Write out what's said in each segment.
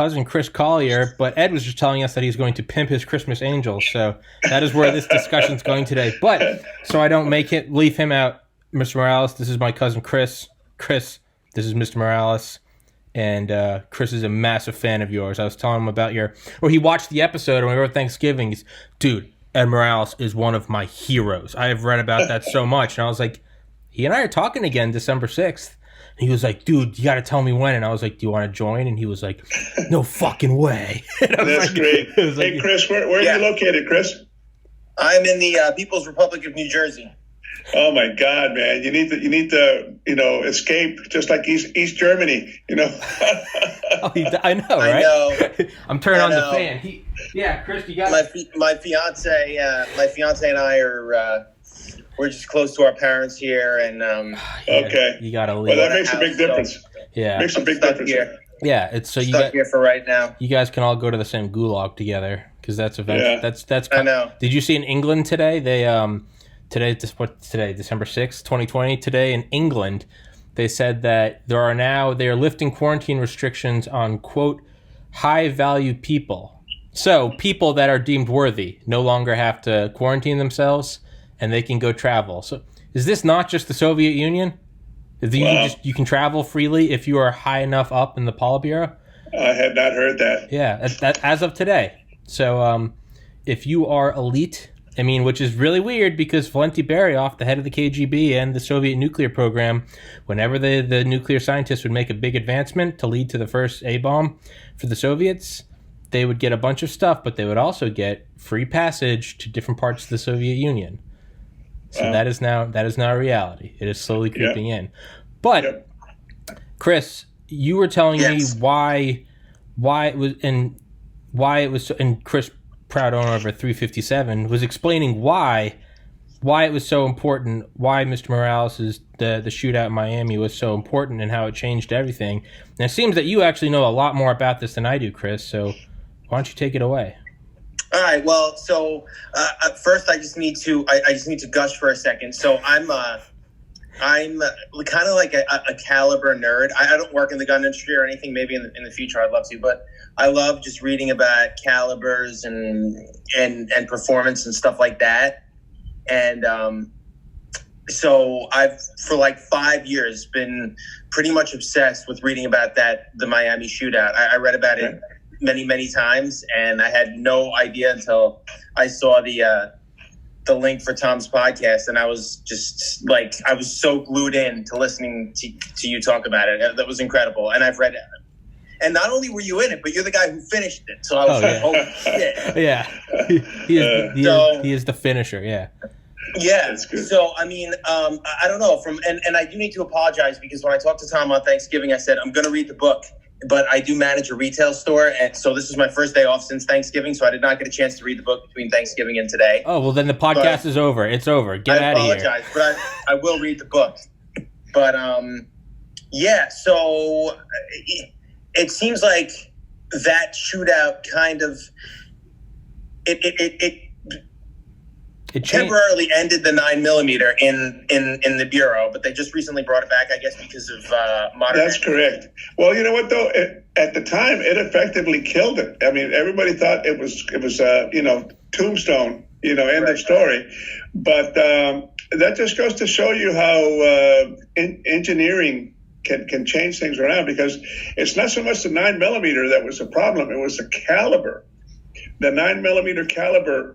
cousin Chris Collier, but Ed was just telling us that he's going to pimp his Christmas angels. So that is where this discussion's going today. But so I don't leave him out, Mr. Mireles, this is my cousin Chris. Chris, this is Mr. Mireles. And Chris is a massive fan of yours. I was telling him about he watched the episode and we were at Thanksgiving. He's, dude, Ed Mireles is one of my heroes. I have read about that so much. And I was like, he and I are talking again December 6th. And he was like, dude, you got to tell me when. And I was like, do you want to join? And he was like, no fucking way. That's great. Hey, Chris, where are you located, Chris? I'm in the People's Republic of New Jersey. Oh my God, man! You need to escape, just like East Germany. I know, right? I know. I'm turning on the fan. Chris, you got my fiance. My fiance and I are we're just close to our parents here, and okay, you gotta leave. Well, that makes a big difference. Yeah, makes a big difference here. Yeah, it's so stuck here for right now. You guys can all go to the same gulag together because that's eventually that's. I know. Did you see in England today? They Today, December 6th, 2020, today in England, they said that they are lifting quarantine restrictions on, quote, high-value people. So people that are deemed worthy no longer have to quarantine themselves, and they can go travel. So is this not just the Soviet Union? You can travel freely if you are high enough up in the Politburo? I had not heard that. Yeah, as of today. So if you are elite... which is really weird because Valenti Beryov, the head of the KGB and the Soviet nuclear program, whenever the nuclear scientists would make a big advancement to lead to the first A-bomb for the Soviets, they would get a bunch of stuff, but they would also get free passage to different parts of the Soviet Union. So that is now a reality. It is slowly creeping in. But Chris, you were telling me why it was, and Chris, proud owner of a 357, was explaining why it was so important, why Mr. Mireles' the shootout in Miami was so important and how it changed everything. And it seems that you actually know a lot more about this than I do, Chris, so why don't you take it away? All right, well, so first I just need to gush for a second. So I'm kind of like a caliber nerd. I don't work in the gun industry or anything. Maybe in the future I'd love to, but I love just reading about calibers and performance and stuff like that. And so I've, for like 5 years, been pretty much obsessed with reading about the Miami shootout. I read about it many, many times, and I had no idea until I saw the link for Tom's podcast, and I was just like, I was so glued in to listening to you talk about it. That was incredible. And I've read it. And not only were you in it, but you're the guy who finished it. So I was like, holy shit. Yeah. He is the finisher, yeah. Yeah. That's good. So, I don't know. And I do need to apologize because when I talked to Tom on Thanksgiving, I said, I'm going to read the book, but I do manage a retail store. And so this is my first day off since Thanksgiving. So I did not get a chance to read the book between Thanksgiving and today. Oh, well, then the podcast is over. It's over. Get out of here. I apologize, but I will read the book. But, so it seems like that shootout kind of it temporarily ended the 9mm in the bureau, but they just recently brought it back, I guess, because of modern. That's correct. Well, you know what though? At the time, it effectively killed it. I mean, everybody thought it was tombstone. End of story. But that just goes to show you how engineering can change things around, because it's not so much the 9mm that was the problem; it was the caliber. The 9mm caliber,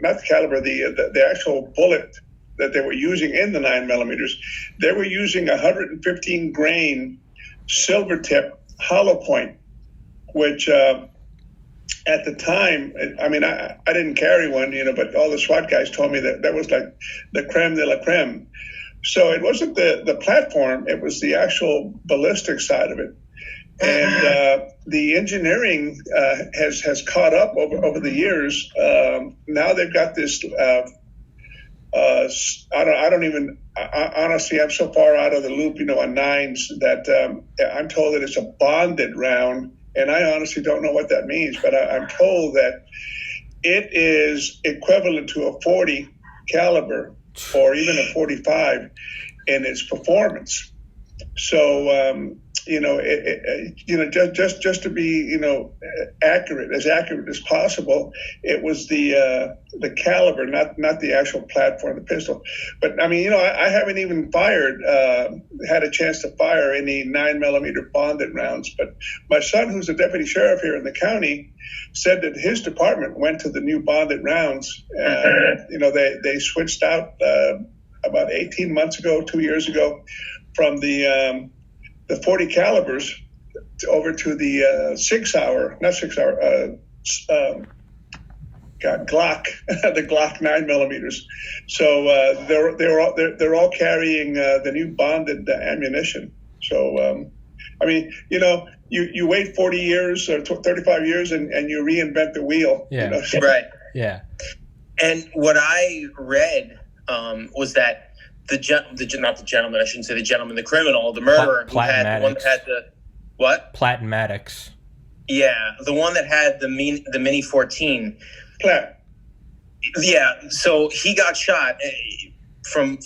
not the caliber, the actual bullet that they were using in the 9mm. They were using 115 grain silver tip hollow point, which at the time, I didn't carry one, but all the SWAT guys told me that was like the creme de la creme. So it wasn't the platform, it was the actual ballistic side of it. And the engineering has caught up over the years. Now they've got this. Honestly, I'm so far out of the loop, on nines, that I'm told that it's a bonded round, and I honestly don't know what that means. But I'm told that it is equivalent to a 40 caliber or even a 45 in its performance. So just to be, accurate as possible, it was the caliber, not the actual platform, the pistol. But I mean, I haven't even had a chance to fire any 9mm bonded rounds. But my son, who's a deputy sheriff here in the county, said that his department went to the new bonded rounds. They switched out about 18 months ago, 2 years ago, from the 40 calibers over to the Glock, the Glock 9mm. So they're all carrying the new bonded ammunition. So I mean, you wait 40 years or 35 years and you reinvent the wheel. Yeah. Right. Yeah. And what I read was that the criminal, the murderer, who had the one that had the what? Platinmatics. Yeah, the one that had the Mini 14. Plat. Yeah, so he got shot from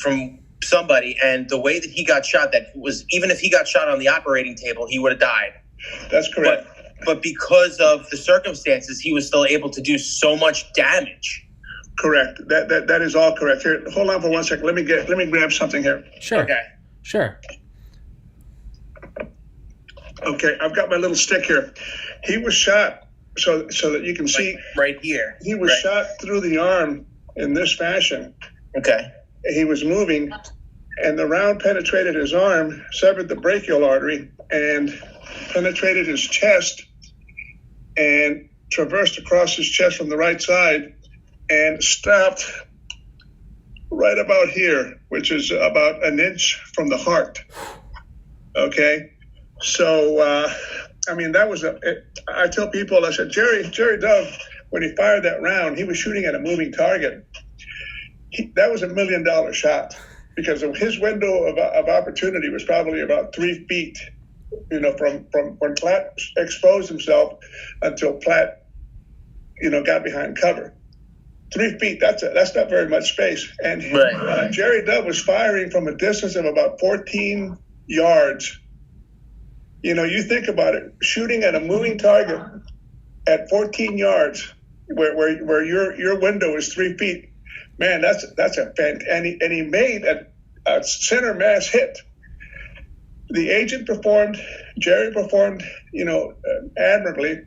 somebody, and the way that he got shot, that was, even if he got shot on the operating table, he would have died. That's correct. But because of the circumstances, he was still able to do so much damage. Correct. That is all correct. Here, hold on for 1 second. Let me grab something here. Sure. Okay. Sure. Okay, I've got my little stick here. He was shot, so that you can see right here. He was shot through the arm in this fashion. Okay. He was moving, and the round penetrated his arm, severed the brachial artery, and penetrated his chest, and traversed across his chest from the right side, and stopped right about here, which is about an inch from the heart. Okay, so I mean, that was I tell people, I said, Jerry Dove, when he fired that round, he was shooting at a moving target. That was $1 million shot, because his window of opportunity was probably about 3 feet, from when Platt exposed himself until Platt, got behind cover. 3 feet, that's not very much space. And Jerry Dove was firing from a distance of about 14 yards. You think about it, shooting at a moving target at 14 yards, where your window is 3 feet. Man, that's a fantastic. And he made a center mass hit. The agent Jerry performed, admirably.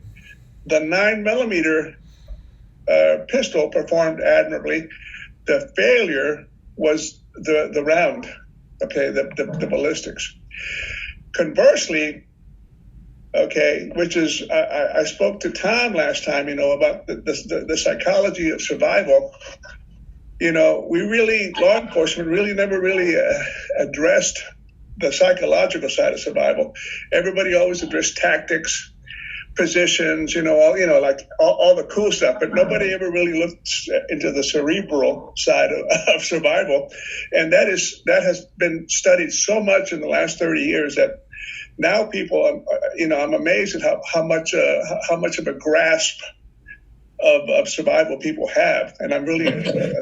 The 9mm pistol performed admirably. The failure was the round, okay, the ballistics. Conversely, okay, which is, I spoke to Tom last time, about the psychology of survival. Law enforcement really never addressed the psychological side of survival. Everybody always addressed tactics, positions, all the cool stuff, but nobody ever really looked into the cerebral side of survival. And that has been studied so much in the last 30 years that now people, I'm amazed at how much of a grasp of survival people have. And I'm really,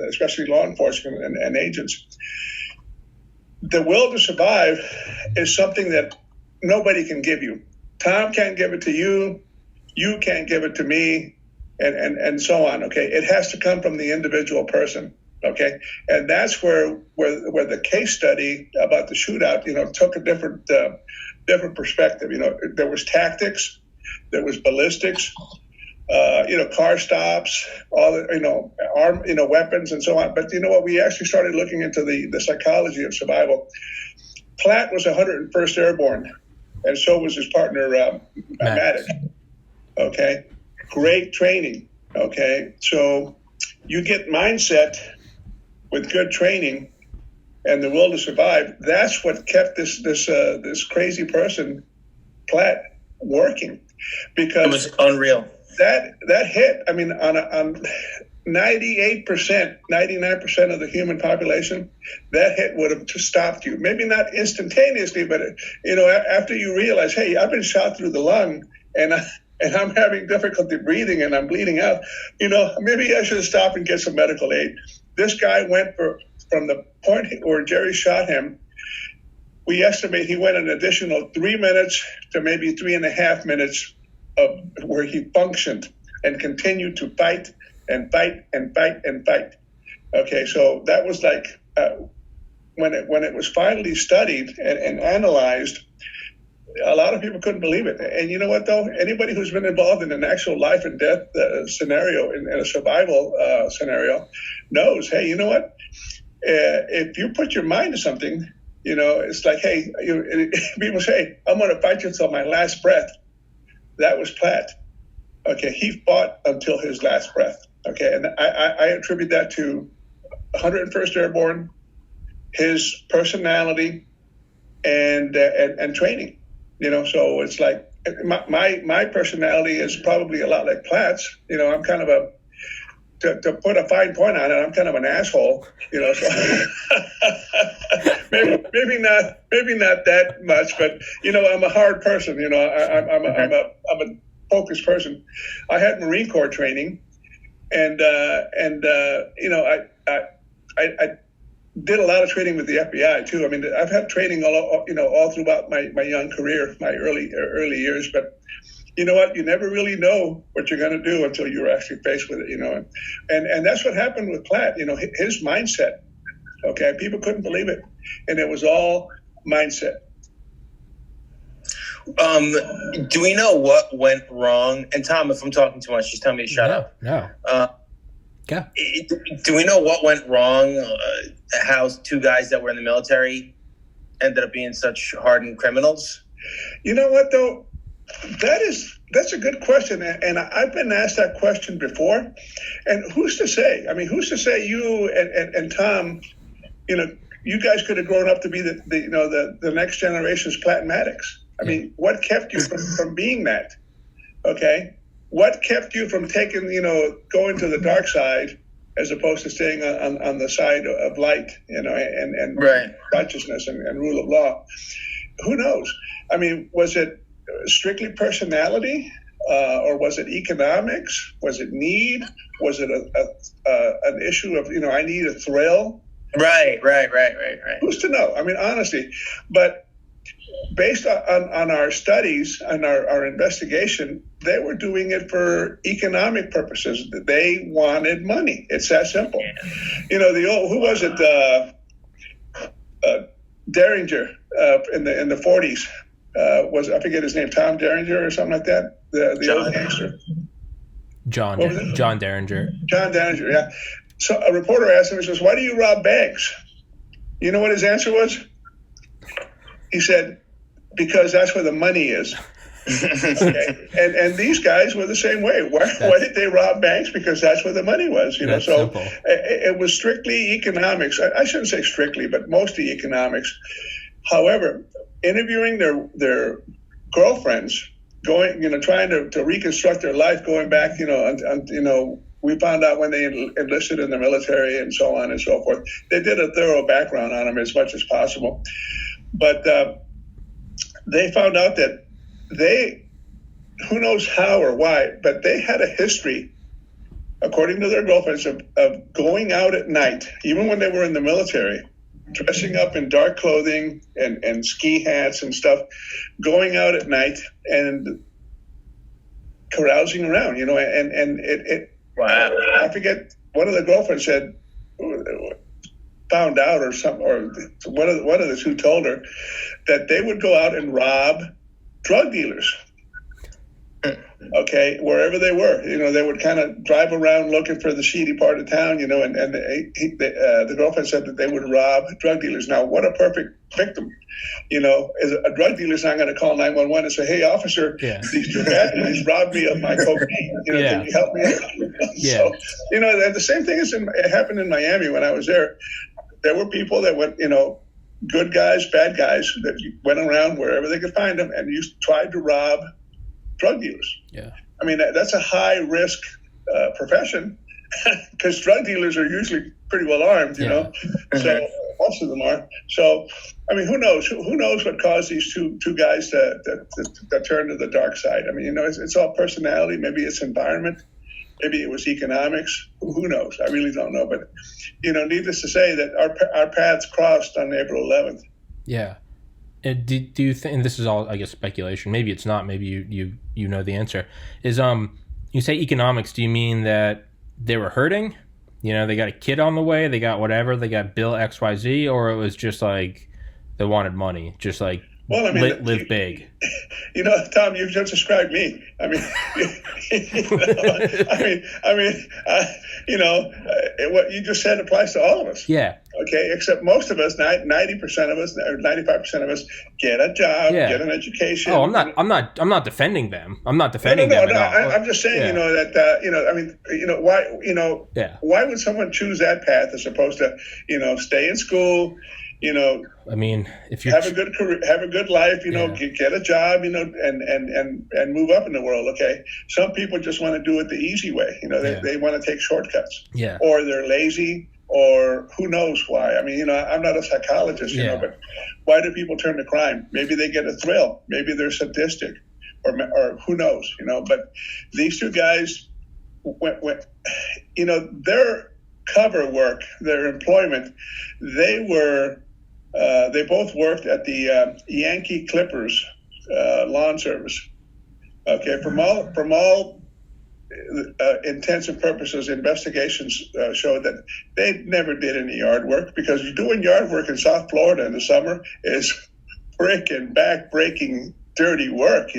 especially law enforcement and agents. The will to survive is something that nobody can give you. Tom can't give it to you. You can't give it to me, and so on. Okay, it has to come from the individual person. Okay, and that's where the case study about the shootout, took a different perspective. There was tactics, there was ballistics, car stops, all the, arm, weapons and so on. But you know what? We actually started looking into the psychology of survival. Platt was 101st Airborne, and so was his partner, Maddox. Okay, great training. Okay, so you get mindset with good training and the will to survive. That's what kept this crazy person, Platt, working, because it was unreal. That hit. I mean, on 98%, 99% of the human population, that hit would have just stopped you. Maybe not instantaneously, but after you realize, hey, I've been shot through the lung, and I'm having difficulty breathing, and I'm bleeding out. Maybe I should stop and get some medical aid. This guy went from the point where Jerry shot him. we estimate he went an additional 3 minutes to maybe 3.5 minutes of where he functioned and continued to fight and fight and fight and fight. Okay, so that was like when it was finally studied and analyzed, a lot of people couldn't believe it. And you know what, though? Anybody who's been involved in an actual life and death scenario, in a survival scenario, knows, hey, you know what? If you put your mind to something, you know, it's like, hey, people say, I'm going to fight you until my last breath. That was Platt. Okay, he fought until his last breath. Okay, and I attribute that to 101st Airborne, his personality, and training. You know, so it's like my personality is probably a lot like Platt's. You know, I'm kind of to put a fine point on it, I'm kind of an asshole. You know, so maybe not that much, but you know, I'm a hard person. You know, I'm a focused person. I had Marine Corps training, and you know, I did a lot of training with the FBI too. I mean, I've had training all throughout my young career, my early years. But you know what? You never really know what you're going to do until you're actually faced with it. You know, and that's what happened with Platt. You know, his mindset. Okay, people couldn't believe it, and it was all mindset. Do we know what went wrong? And Tom, if I'm talking too much, just tell me to shut up. No. Yeah. Do we know what went wrong? How two guys that were in the military ended up being such hardened criminals? You know what, though? That's a good question, and I've been asked that question before. And who's to say? I mean, who's to say you and Tom, you know, you guys could have grown up to be the next generation's Platt Maddox? I mean, what kept you from being that? Okay. What kept you from going to the dark side as opposed to staying on the side of light, you know, and right. righteousness and rule of law? Who knows? I mean, was it strictly personality, or was it economics? Was it need? Was it an issue of, you know, I need a thrill? Right. Who's to know? I mean, honestly, but based on our studies and our investigation, they were doing it for economic purposes. They wanted money. It's that simple. You know, who was it? Derringer in the 40s. I forget his name, Tom Derringer or something like that. The old gangster. John Derringer. John Derringer, yeah. So a reporter asked him, he says, "Why do you rob banks?" You know what his answer was? He said, "Because that's where the money is." Okay. And these guys were the same way. Why did they rob banks? Because that's where the money was. You know, so it was strictly economics. I shouldn't say strictly, but mostly economics. However, interviewing their girlfriends, going, you know, trying to reconstruct their life, going back, you know, we found out when they enlisted in the military and so on and so forth. They did a thorough background on them as much as possible. But they found out that who knows how or why, but they had a history, according to their girlfriends, of going out at night, even when they were in the military, dressing up in dark clothing and ski hats and stuff, going out at night and carousing around, you know, and it wow. I forget, one of the girlfriends found out or something, or one of the two told her that they would go out and rob drug dealers. Okay, wherever they were, you know, they would kind of drive around looking for the seedy part of town, you know, and the girlfriend said that they would rob drug dealers. Now, what a perfect victim, you know, is a drug dealer's not going to call 911 and say, "Hey, officer, these two bad guys robbed me of my cocaine. You know, can you help me out?" So, you know, the same thing it happened in Miami when I was there. There were people that went, you know, good guys, bad guys, that went around wherever they could find them and tried to rob drug dealers. Yeah. I mean, that's a high risk profession because drug dealers are usually pretty well armed, you know, so most of them are. So, I mean, who knows? Who knows what caused these two guys to turn to the dark side? I mean, you know, it's all personality. Maybe it's environment. Maybe it was economics. Who knows? I really don't know. But, you know, needless to say that our paths crossed on April 11th. Yeah. Do you think, and this is all, I guess, speculation, maybe it's not, maybe you know the answer, is you say economics, do you mean that they were hurting? You know, they got a kid on the way, they got whatever, they got bill XYZ, or it was just like they wanted money, just like live big? You know, Tom, you've just described me. I mean, what you just said applies to all of us. Yeah. Okay, except most of us, 90% of us, or 95% of us, get a job, get an education. Oh, I'm not defending them. I'm not defending them. No. I'm just saying, why would someone choose that path as opposed to, stay in school? I mean, if you have a good career, have a good life, get a job, and move up in the world. Okay, some people just want to do it the easy way. They want to take shortcuts. Yeah. Or they're lazy, or who knows why. I mean, I'm not a psychologist, but why do people turn to crime? Maybe they get a thrill. Maybe they're sadistic, or who knows. But these two guys, their cover work, their employment, they both worked at the Yankee Clippers lawn service. Okay, from all intents and purposes, investigations showed that they never did any yard work, because doing yard work in South Florida in the summer is back-breaking, dirty work,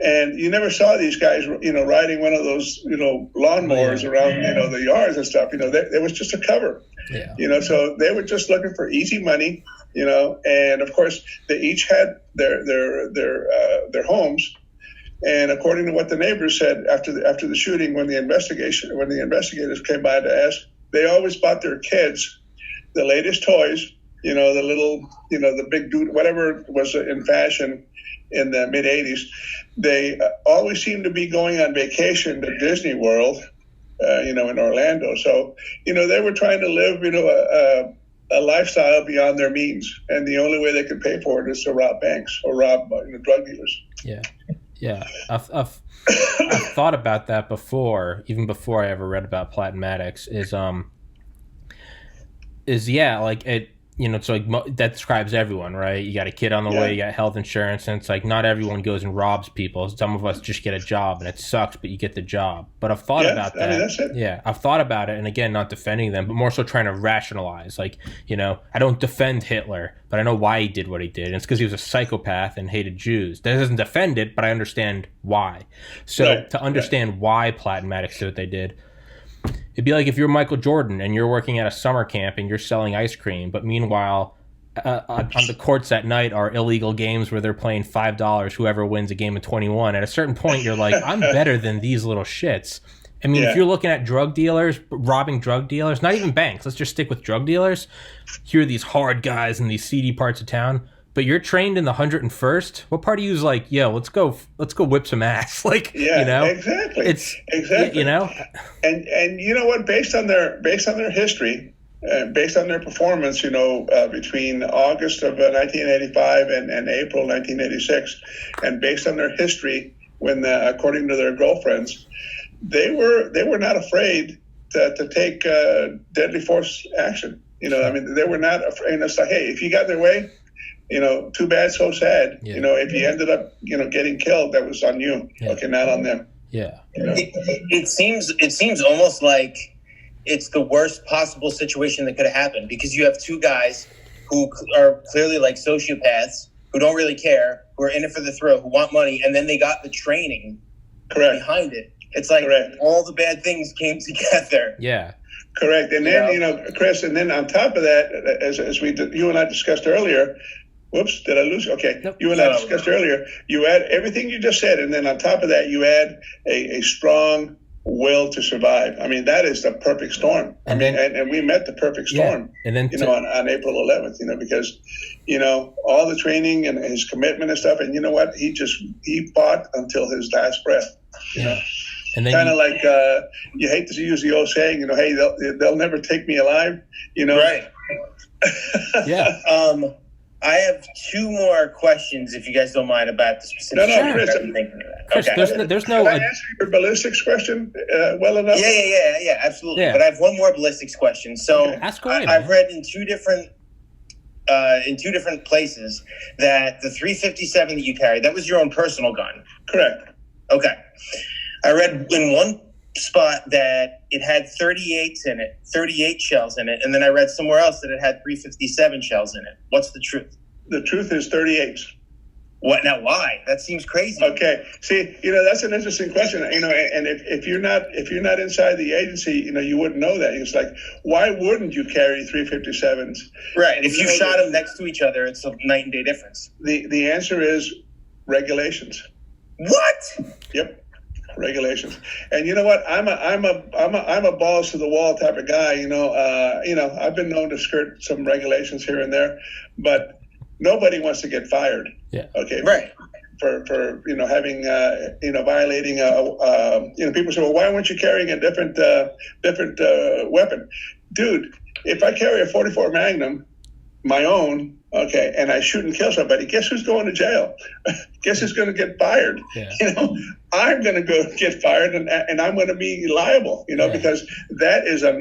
And you never saw these guys, riding one of those, lawnmowers around, the yards and stuff. It was just a cover. Yeah. So they were just looking for easy money, and of course they each had their homes. And according to what the neighbors said after the shooting, when the investigators came by to ask, they always bought their kids the latest toys, the little, the big dude, whatever was in fashion in the mid 80s. They always seemed to be going on vacation to Disney World, in Orlando. So, they were trying to live, a lifestyle beyond their means. And the only way they could pay for it is to rob banks or rob drug dealers. Yeah. Yeah. I've thought about that before, even before I ever read about Platinmatics, it's like that describes everyone, right? You got a kid on the way, you got health insurance, and it's like not everyone goes and robs people. Some of us just get a job, and it sucks, but you get the job. But I've thought about that. That's it. Yeah, I've thought about it, and again, not defending them, but more so trying to rationalize. Like, I don't defend Hitler, but I know why he did what he did, and it's because he was a psychopath and hated Jews. That doesn't defend it, but I understand why. So to understand why Platinmatics did what they did, it'd be like if you're Michael Jordan and you're working at a summer camp and you're selling ice cream, but meanwhile, on the courts at night are illegal games where they're playing $5, whoever wins a game of 21. At a certain point, you're like, I'm better than these little shits. I mean, if you're looking at drug dealers, robbing drug dealers, not even banks, let's just stick with drug dealers. Here are these hard guys in these seedy parts of town. But you're trained in the 101st. What part of you is like, yo, let's go whip some ass? Like, exactly. It's exactly, and you know what? Based on their history, based on their performance, between August of 1985 and April 1986, and based on their history, when according to their girlfriends, they were not afraid to take deadly force action. I mean, they were not afraid. And it's like, hey, if you got their way, too bad, so sad. Yeah. If you ended up, getting killed, that was on you. Yeah. Okay, not on them. Yeah. It seems almost like it's the worst possible situation that could have happened, because you have two guys who are clearly like sociopaths, who don't really care, who are in it for the thrill, who want money, and then they got the training behind it. It's like all the bad things came together. Yeah. Correct. And then, Chris, and then on top of that, as you and I discussed earlier, whoops, did I lose? Okay. Nope. You and I discussed earlier, you add everything you just said, and then on top of that, you add a strong will to survive. I mean, that is the perfect storm. And we met the perfect storm, and then on April 11th, because, all the training and his commitment and stuff, and you know what? He fought until his last breath, And then kind of like you hate to use the old saying, hey, they'll never take me alive, Right. Yeah. I have two more questions, if you guys don't mind, about the specific. No, Chris. Chris, Okay. there's no. Can I answer your ballistics question well enough? Yeah, absolutely. Yeah. But I have one more ballistics question. So Ask away, I've read in two different in two different places that the 357 that you carried, that was your own personal gun. Correct. Okay. I read in one spot that it had 38 shells in it, and then I read somewhere else that it had 357 shells in it. What's the truth? The truth is 38. What now? Why? That seems crazy. Okay. See, that's an interesting question. And if you're not inside the agency, you wouldn't know that. It's like, why wouldn't you carry 357s? Right. If you shot them next to each other, it's a night and day difference. The answer is regulations. What? Yep. Regulations. And you know what? I'm a balls to the wall type of guy. I've been known to skirt some regulations here and there, but nobody wants to get fired. Yeah. Okay. Right. For having violating people say, well, why weren't you carrying a different weapon? Dude, if I carry a 44 Magnum, my own, okay, and I shoot and kill somebody, guess who's going to jail? Guess who's going to get fired? Yeah. I'm going to go get fired, and I'm going to be liable, because that is a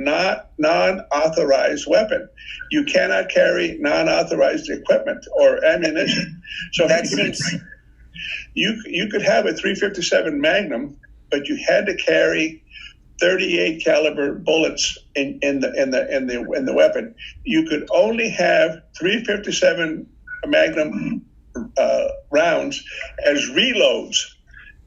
non-authorized weapon. You cannot carry non-authorized equipment or ammunition. So that seems... you could have a 357 Magnum, but you had to carry 38 caliber bullets in the weapon. You could only have 357 Magnum rounds as reloads.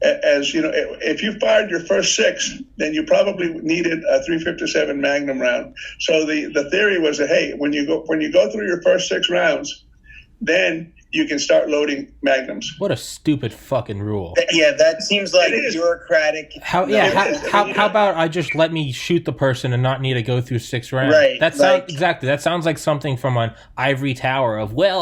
As if you fired your first 6, then you probably needed a 357 Magnum round. So the theory was that, hey, when you go through your first 6 rounds, then you can start loading Magnums. What a stupid fucking rule. Yeah, that seems like bureaucratic. How about I just let me shoot the person and not need to go through 6 rounds? Right. That sounds like something from an ivory tower of, well,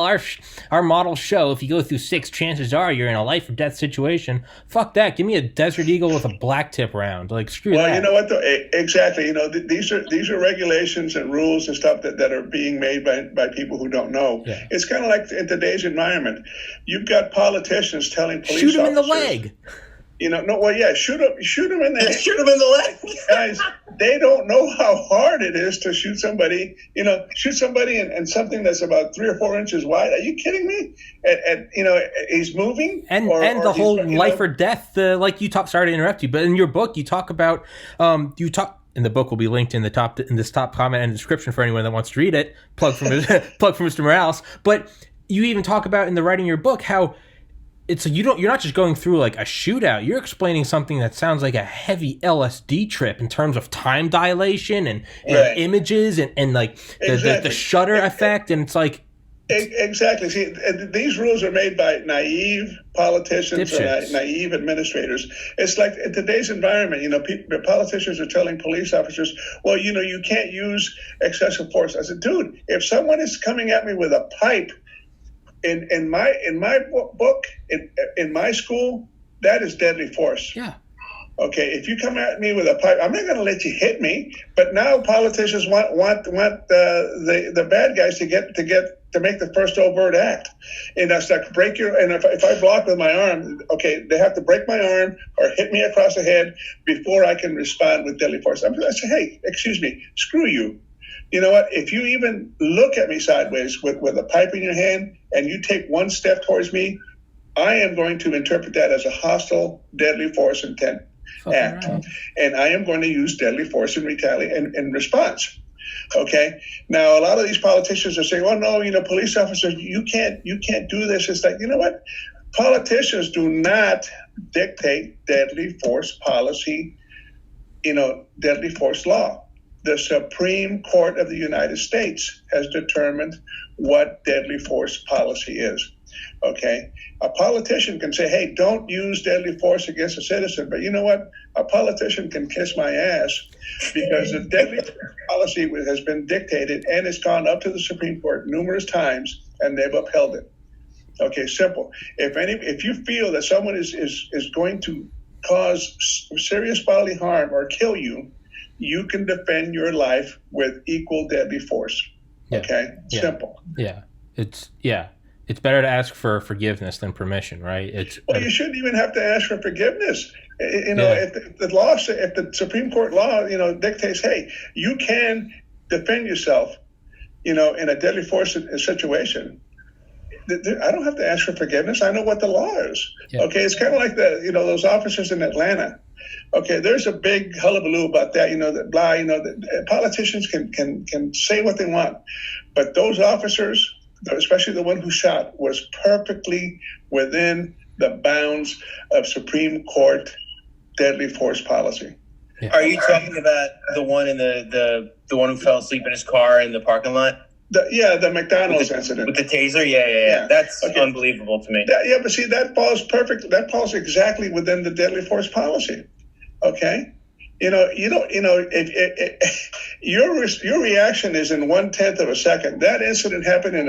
our models show if you go through 6, chances are you're in a life or death situation. Fuck that. Give me a Desert Eagle with a black tip round. Like, screw that. Well, you know what though? Exactly. These are regulations and rules and stuff that are being made by people who don't know. Yeah. It's kind of like in today's environment. You've got politicians telling police shoot him officers, in the leg. shoot him in the head. Shoot him in the leg. Guys, they don't know how hard it is to shoot somebody. Shoot somebody and something that's about 3 or 4 inches wide. Are you kidding me? And he's moving. And the whole life or death. Like you talk. Sorry to interrupt you, but in your book you talk about And the book will be linked in this top comment and description for anyone that wants to read it. Plug for Mr. Mireles. But you even talk about in the writing of your book how you're not just going through like a shootout. You're explaining something that sounds like a heavy LSD trip in terms of time dilation and images and like the shutter effect. And it's like exactly. See, these rules are made by naive politicians or naive administrators. It's like in today's environment, politicians are telling police officers, well, you can't use excessive force. I said, dude, if someone is coming at me with a pipe in my book, in my school, that is deadly force. Yeah. Okay, if you come at me with a pipe, I'm not going to let you hit me. But now politicians want the bad guys to make the first overt act, and that's like if I block with my arm, okay, they have to break my arm or hit me across the head before I can respond with deadly force. I say, hey, excuse me, screw you. You know what? If you even look at me sideways with a pipe in your hand and you take one step towards me, I am going to interpret that as a hostile, deadly force intent act. Right. And I am going to use deadly force in response. Okay. Now, a lot of these politicians are saying, "Oh no, police officers, you can't do this." It's like, you know what? Politicians do not dictate deadly force policy. Deadly force law. The Supreme Court of the United States has determined what deadly force policy is. Okay. A politician can say, hey, don't use deadly force against a citizen. But you know what? A politician can kiss my ass because the deadly force policy has been dictated and it's gone up to the Supreme Court numerous times and they've upheld it. Okay, simple. If you feel that someone is going to cause serious bodily harm or kill you, you can defend your life with equal deadly force. Okay? Yeah. Simple. Yeah. It's better to ask for forgiveness than permission, right? You shouldn't even have to ask for forgiveness. If the Supreme Court law, dictates, hey, you can defend yourself, in a deadly force situation, I don't have to ask for forgiveness. I know what the law is. Yeah. Okay, it's kind of like those officers in Atlanta. Okay, there's a big hullabaloo about that. That blah. That politicians can say what they want, but those officers, especially the one who shot, was perfectly within the bounds of Supreme Court deadly force policy. Yeah. Are you talking about the one in the one who fell asleep in his car in the parking lot? The McDonald's incident with the taser. Yeah. That's unbelievable to me. But see, that falls perfect. That falls exactly within the deadly force policy. Okay, if your reaction is in 1/10 of a second. That incident happened in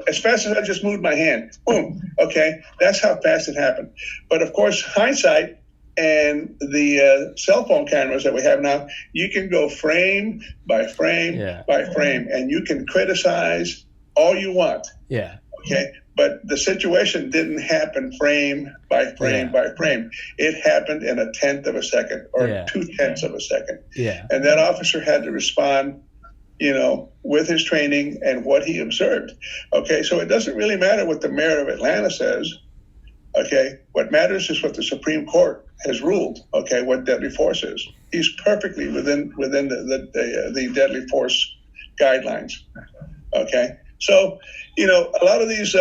as fast as I just moved my hand. Boom. Okay, that's how fast it happened. But of course, hindsight and the cell phone cameras that we have now, you can go frame by frame by frame, and you can criticize all you want. Yeah. Okay. But the situation didn't happen frame by frame by frame. It happened in 1/10 of a second or 2/10 of a second. Yeah. And that officer had to respond, with his training and what he observed. Okay. So it doesn't really matter what the mayor of Atlanta says. Okay. What matters is what the Supreme Court has ruled. Okay. What deadly force is. He's perfectly within the deadly force guidelines. Okay. So, a lot of these,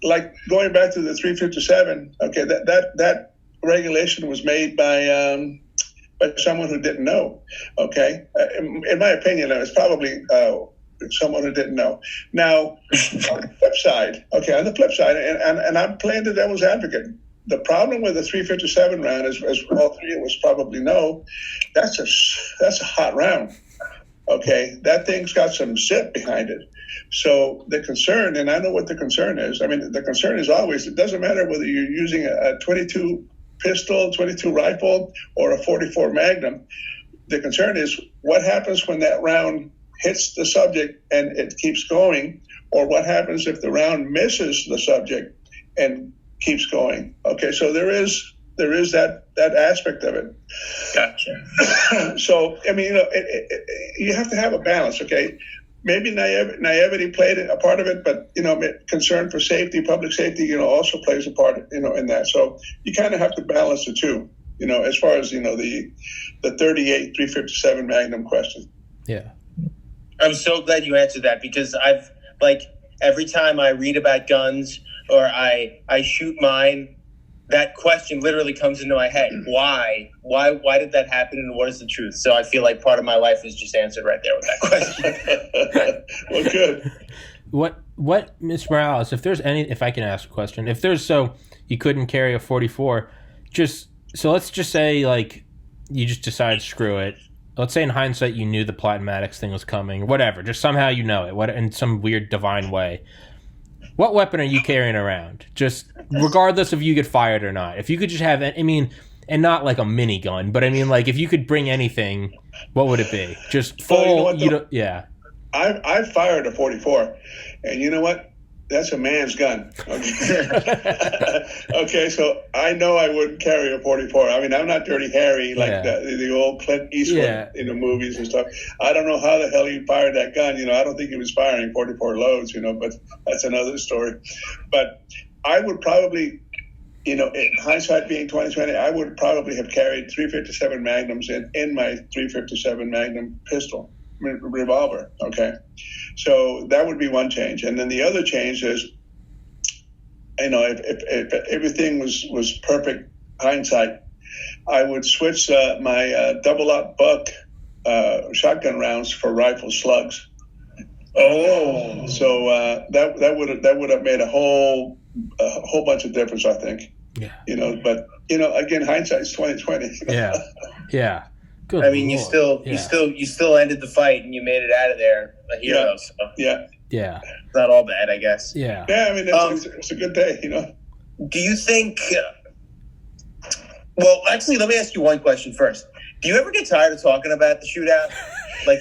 like going back to the 357, okay, that regulation was made by someone who didn't know, okay? In my opinion, it was probably someone who didn't know. Now, on the flip side, and I'm playing the devil's advocate, the problem with the 357 round, as all three of us probably know, that's a hot round, okay? That thing's got some zip behind it. So the concern, and I know what the concern is. I mean, the concern is always, it doesn't matter whether you're using a 22 pistol, 22 rifle, or a 44 Magnum. The concern is what happens when that round hits the subject and it keeps going, or what happens if the round misses the subject and keeps going. Okay, so there is that aspect of it. Gotcha. So, I mean, you have to have a balance, okay? Maybe naivety played a part of it, but, concern for safety, public safety, also plays a part, in that. So you kind of have to balance the two, as far as, the 38 357 Magnum question. Yeah. I'm so glad you answered that, because I've, every time I read about guns or I shoot mine, that question literally comes into my head. Why did that happen, and what is the truth? So I feel like part of my life is just answered right there with that question. Well, good. What, Ms. Mireles, if I can ask a question, so you couldn't carry a 44, so let's just say, you just decided, screw it. Let's say in hindsight you knew the Platinumatics thing was coming, or whatever, just somehow you know it, in some weird divine way. What weapon are you carrying around? Just regardless if you get fired or not. If you could just have, and not like a minigun, but if you could bring anything, what would it be? Just full, I fired a 44, and you know what? That's a man's gun. Okay. Okay, so I know I wouldn't carry a 44. I'm not Dirty Harry like the old Clint Eastwood in the movies and stuff. I don't know how the hell he fired that gun. I don't think he was firing 44 loads, but that's another story. But I would probably, in hindsight being 2020, I would probably have carried 357 Magnums in my 357 Magnum pistol, revolver, okay? So that would be one change. And then the other change is, if everything was perfect hindsight, I would switch my double-aught buck shotgun rounds for rifle slugs. Oh, so that would have made a whole bunch of difference, I think. Yeah. But again, hindsight's 2020. Yeah. Good Lord. You still ended the fight and you made it out of there a hero. So. Yeah. It's not all bad, I guess. Yeah. Yeah. It's a good day. Do you think? Well, actually, let me ask you one question first. Do you ever get tired of talking about the shootout?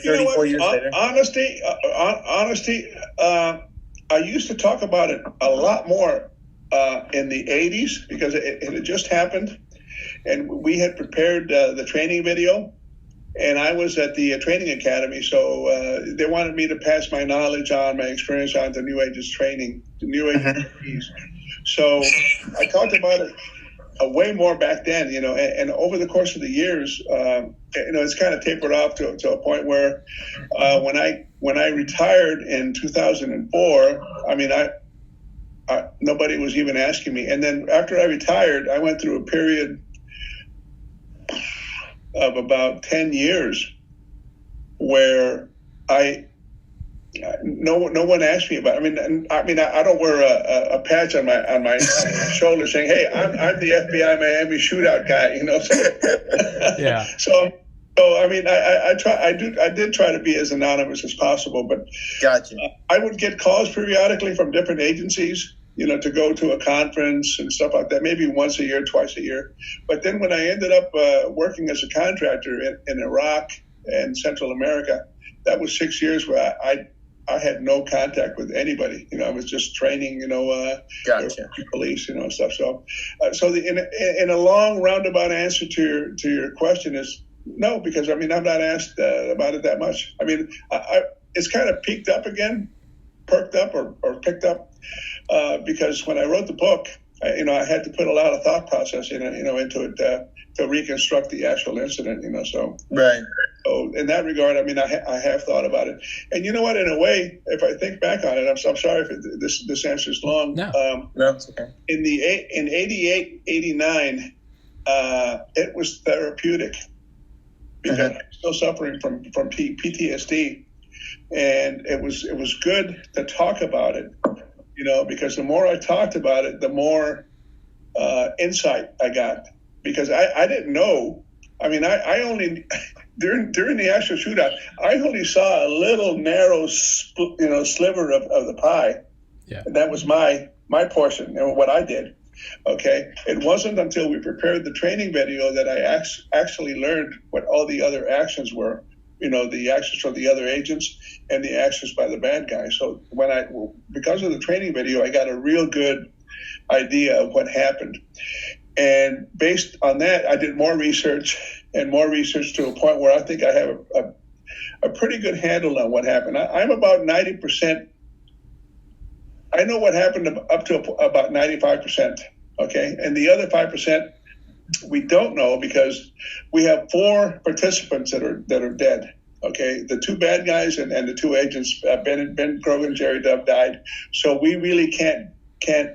34 years later. Honesty. I used to talk about it a lot more in the 80s because it had just happened. And we had prepared the training video, and I was at the training academy, so they wanted me to pass my knowledge on, my experience on to new agents training, to new agents. So I talked about it way more back then, and over the course of the years, it's kind of tapered off to a point where when I retired in 2004, I mean, nobody was even asking me. And then after I retired, I went through a period of about 10 years where no one asked me about it. I don't wear a patch on my shoulder saying, "Hey, I'm the FBI Miami shootout guy," So, yeah. So I did try to be as anonymous as possible, but gotcha. I would get calls periodically from different agencies, to go to a conference and stuff like that, maybe once a year, twice a year. But then when I ended up working as a contractor in Iraq and Central America, that was 6 years where I had no contact with anybody. I was just training, gotcha. Police, stuff. So, in a long roundabout answer to your question is no, because I'm not asked about it that much. It's kind of perked up or picked up because when I wrote the book, I had to put a lot of thought process into it to reconstruct the actual incident. So right. So in that regard, I have thought about it, and you know what? In a way, if I think back on it, I'm sorry if this answer is long. No, it's okay. In 88, 89, it was therapeutic because I'm still suffering from PTSD, and it was good to talk about it, because the more I talked about it, the more insight I got, because I didn't know. I only during the actual shootout, I only saw a little narrow, sliver of the pie. Yeah, and that was my portion and what I did. Okay, it wasn't until we prepared the training video that I actually learned what all the other actions were. The actions from the other agents and the actions by the bad guys. So because of the training video, I got a real good idea of what happened. And based on that, I did more research to a point where I think I have a pretty good handle on what happened. I'm about 90%. I know what happened up to about 95%. Okay. And the other 5%, we don't know because we have 4 participants that are dead. Okay. The 2 bad guys and the 2 agents, Ben Grogan, Jerry Dove died. So we really can't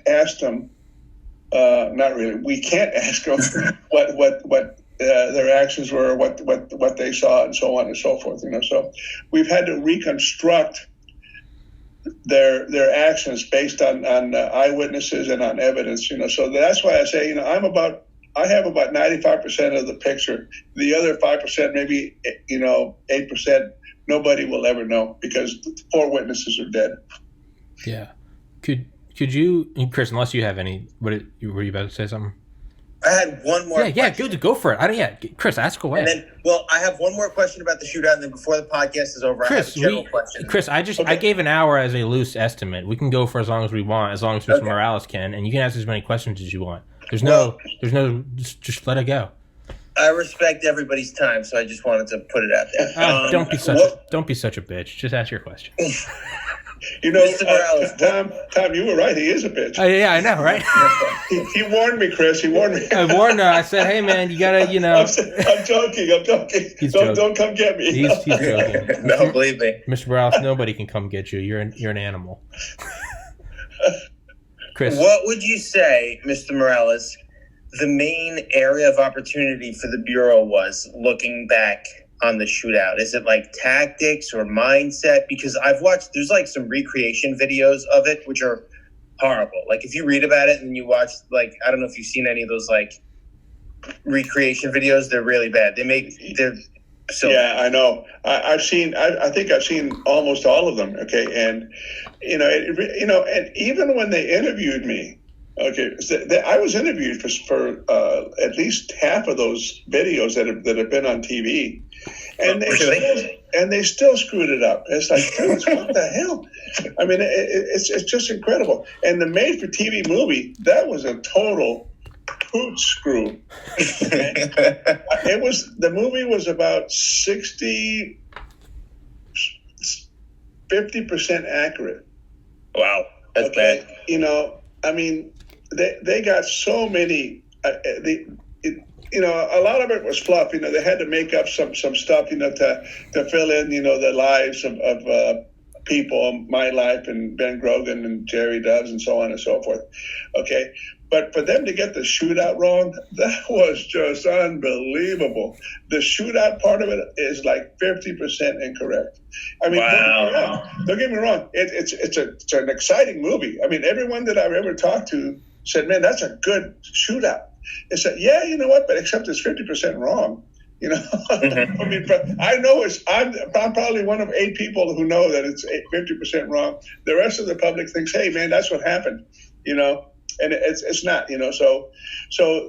ask them. Not really. We can't ask them what their actions were, what they saw, and so on and so forth. So we've had to reconstruct their actions based on eyewitnesses and on evidence. So that's why I say I have about 95% of the picture. The other 5%, maybe 8%, nobody will ever know because 4 witnesses are dead. Yeah. Could you, Chris, unless you have any, were you about to say something? I had one more. Yeah, good. Go for it. Chris, ask away. And then, I have one more question about the shootout, and then before the podcast is over, Chris, I have a general question. Chris, I gave an hour as a loose estimate. We can go for as long as we want, as long as Mr. Mireles can, and you can ask as many questions as you want. There's no, just let it go. I respect everybody's time, so I just wanted to put it out there. Don't be such a bitch. Just ask your question. Mr. Mireles, Tom, you were right. He is a bitch. Yeah, I know, right? he warned me, Chris. He warned me. I warned her. I said, "Hey, man, you gotta, I'm joking. Don't come get me. He's joking. No, believe me, Mr. Mireles, nobody can come get you. You're an animal. Chris, what would you say, Mr. Mireles, the main area of opportunity for the Bureau was looking back on the shootout? Is it like tactics or mindset? Because I've watched, there's like some recreation videos of it, which are horrible. Like if you read about it and you watch, like, I don't know if you've seen any of those like recreation videos, they're really bad. They're so yeah, I know. I think I've seen almost all of them. Okay. And, and even when they interviewed me, okay, I was interviewed for at least half of those videos that have been on TV, and they still screwed it up. It's like, what the hell? It's just incredible. And the made-for-TV movie, that was a total hoot screw. The movie was about 50% accurate. Wow, that's bad. You know, I mean, they got so many. You know, a lot of it was fluff. You know, they had to make up some stuff. You know, to fill in. You know, the lives of people, my life, and Ben Grogan and Jerry Doves and so on and so forth. Okay. But for them to get the shootout wrong, that was just unbelievable. The shootout part of it is like 50% incorrect. I mean, wow. Don't get me wrong. It's an exciting movie. I mean, everyone that I've ever talked to said, man, that's a good shootout. They said, yeah, you know what? But except it's 50% wrong. You know, I mean, I know I'm probably one of 8 people who know that it's 50% wrong. The rest of the public thinks, hey, man, that's what happened. You know. And it's not, you know, so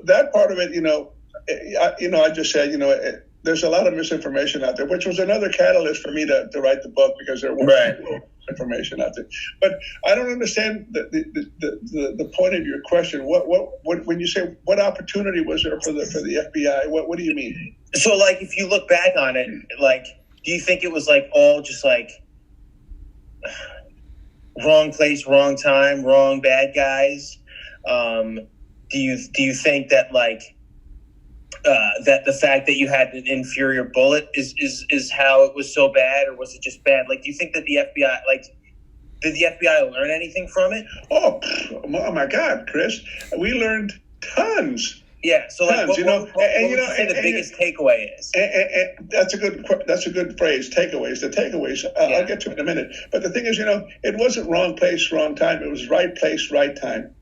that part of it, you know, I just said, you know, there's a lot of misinformation out there, which was another catalyst for me to write the book, because there was information out there. But I don't understand the point of your question. What when you say what opportunity was there for the FBI? What do you mean? So, like, if you look back on it, like, do you think it was like all just like wrong place, wrong time, wrong bad guys? Do you think that like that the fact that you had an inferior bullet is how it was so bad, or was it just bad? Like, do you think that the FBI, like, did the FBI learn anything from it? Oh my God, Chris, we learned tons. Yeah, so like, tons, what would you say the biggest takeaway is? And that's a good phrase. Takeaways. The takeaways. I'll get to it in a minute. But the thing is, you know, it wasn't wrong place, wrong time. It was right place, right time.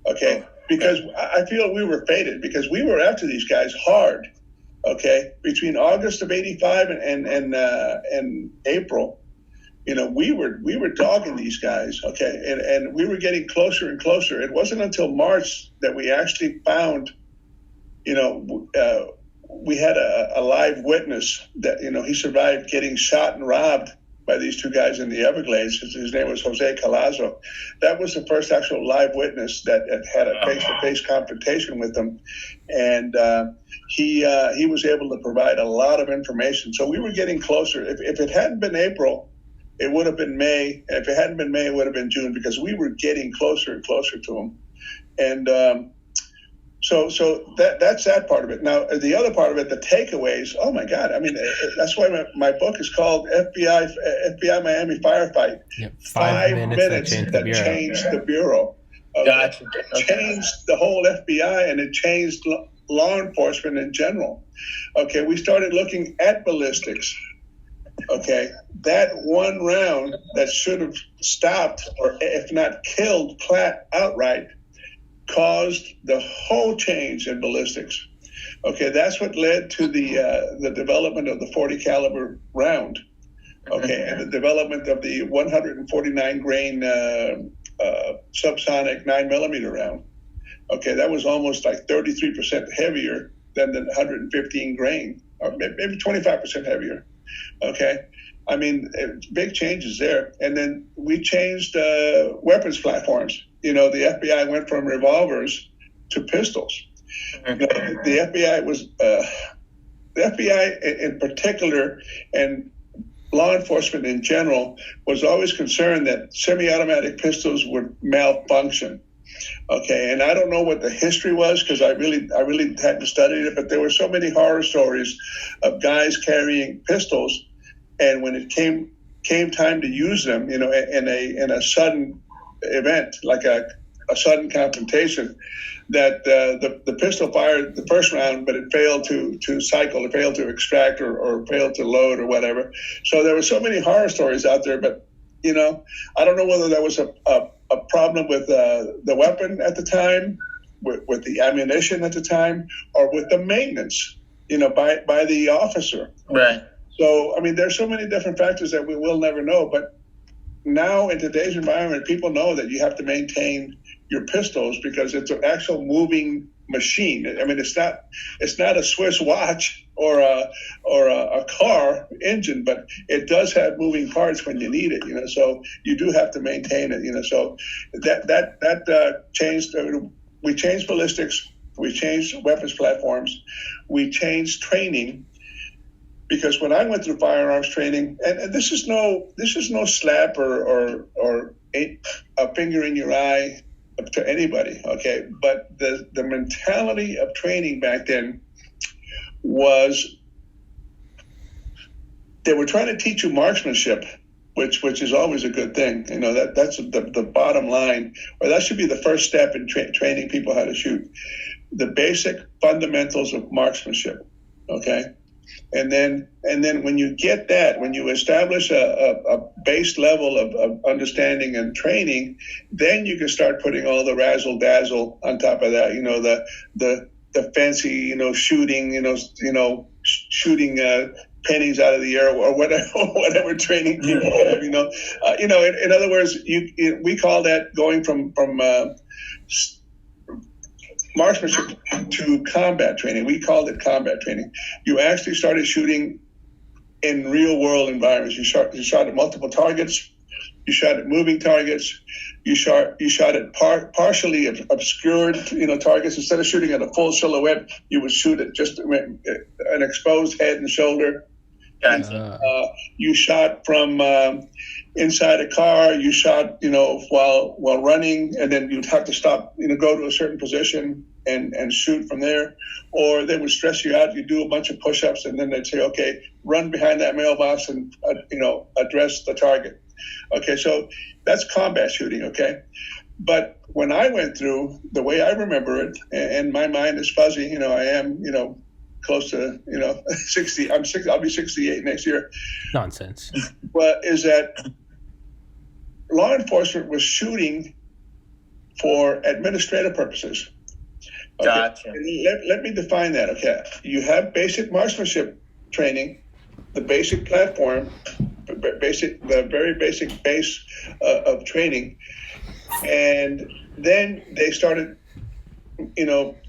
Okay, because I feel we were fated, because we were after these guys hard. Okay, between August of '85 and April, you know, we were dogging these guys. Okay, and we were getting closer and closer. It wasn't until March that we actually found, you know, we had a live witness that, you know, he survived getting shot and robbed by these 2 guys in the Everglades. His name was Jose Calazo. That was the first actual live witness that had a face-to-face confrontation with them. And he was able to provide a lot of information. So we were getting closer. If it hadn't been April, it would have been May. If it hadn't been May, it would have been June, because we were getting closer and closer to them. And So that's that part of it. Now, the other part of it, the takeaways, oh, my God. I mean, that's why my book is called FBI Miami Firefight. Yep. 5 minutes that changed the Bureau. Gotcha. Changed the whole FBI, and it changed law enforcement in general. Okay, we started looking at ballistics. Okay, that one round that should have stopped, or if not killed Platt outright, caused the whole change in ballistics. Okay, that's what led to the development of the 40 caliber round. Okay, and the development of the 149 grain subsonic 9mm round. Okay, that was almost like 33% heavier than the 115 grain, or maybe 25% heavier. Okay, I mean, big changes there. And then we changed weapons platforms. You know, the FBI went from revolvers to pistols. You know, the FBI in particular, and law enforcement in general, was always concerned that semi-automatic pistols would malfunction. Okay, and I don't know what the history was, because I really hadn't studied it, but there were so many horror stories of guys carrying pistols, and when it came time to use them, you know, in a sudden event, like a sudden confrontation, that the pistol fired the first round, but it failed to cycle, it failed to extract, or failed to load, or whatever. So there were so many horror stories out there, but, you know, I don't know whether that was a problem with the weapon at the time, with the ammunition at the time, or with the maintenance, you know, by the officer. Right. So, I mean, there's so many different factors that we will never know. But now, in today's environment, people know that you have to maintain your pistols, because it's an actual moving machine. I mean, it's not a Swiss watch or a car engine, but it does have moving parts when you need it, you know. So you do have to maintain it, you know. So that changed. We changed ballistics. We changed weapons platforms. We changed training. Because when I went through firearms training, and this is no slap or a finger in your eye to anybody, okay? But the mentality of training back then was they were trying to teach you marksmanship, which is always a good thing. You know, that's the bottom line, or that should be the first step in training people how to shoot. The basic fundamentals of marksmanship, okay? And then when you get that, when you establish a base level of understanding and training, then you can start putting all the razzle dazzle on top of that. You know, the fancy, you know, shooting, shooting pennies out of the air or whatever training people have. In other words, we call that going from marksmanship to combat training. We called it combat training. You actually started shooting in real world environments. You shot at multiple targets. You shot at moving targets. You shot at partially obscured, targets. Instead of shooting at a full silhouette, you would shoot at just an exposed head and shoulder. You shot from inside a car. You shot, while running, and then you'd have to stop, go to a certain position and shoot from there. Or they would stress you out. You do a bunch of push-ups, and then they'd say, "Okay, run behind that mailbox and address the target." Okay, so that's combat shooting. Okay, but when I went through, the way I remember it, and my mind is fuzzy. I am, close to 60. I'm 60. I'll be 68 next year. Nonsense. Well, is that law enforcement was shooting for administrative purposes. Okay. Gotcha. Let me define that. Okay, you have basic marksmanship training, the basic platform, the very basic base of training, and then they started,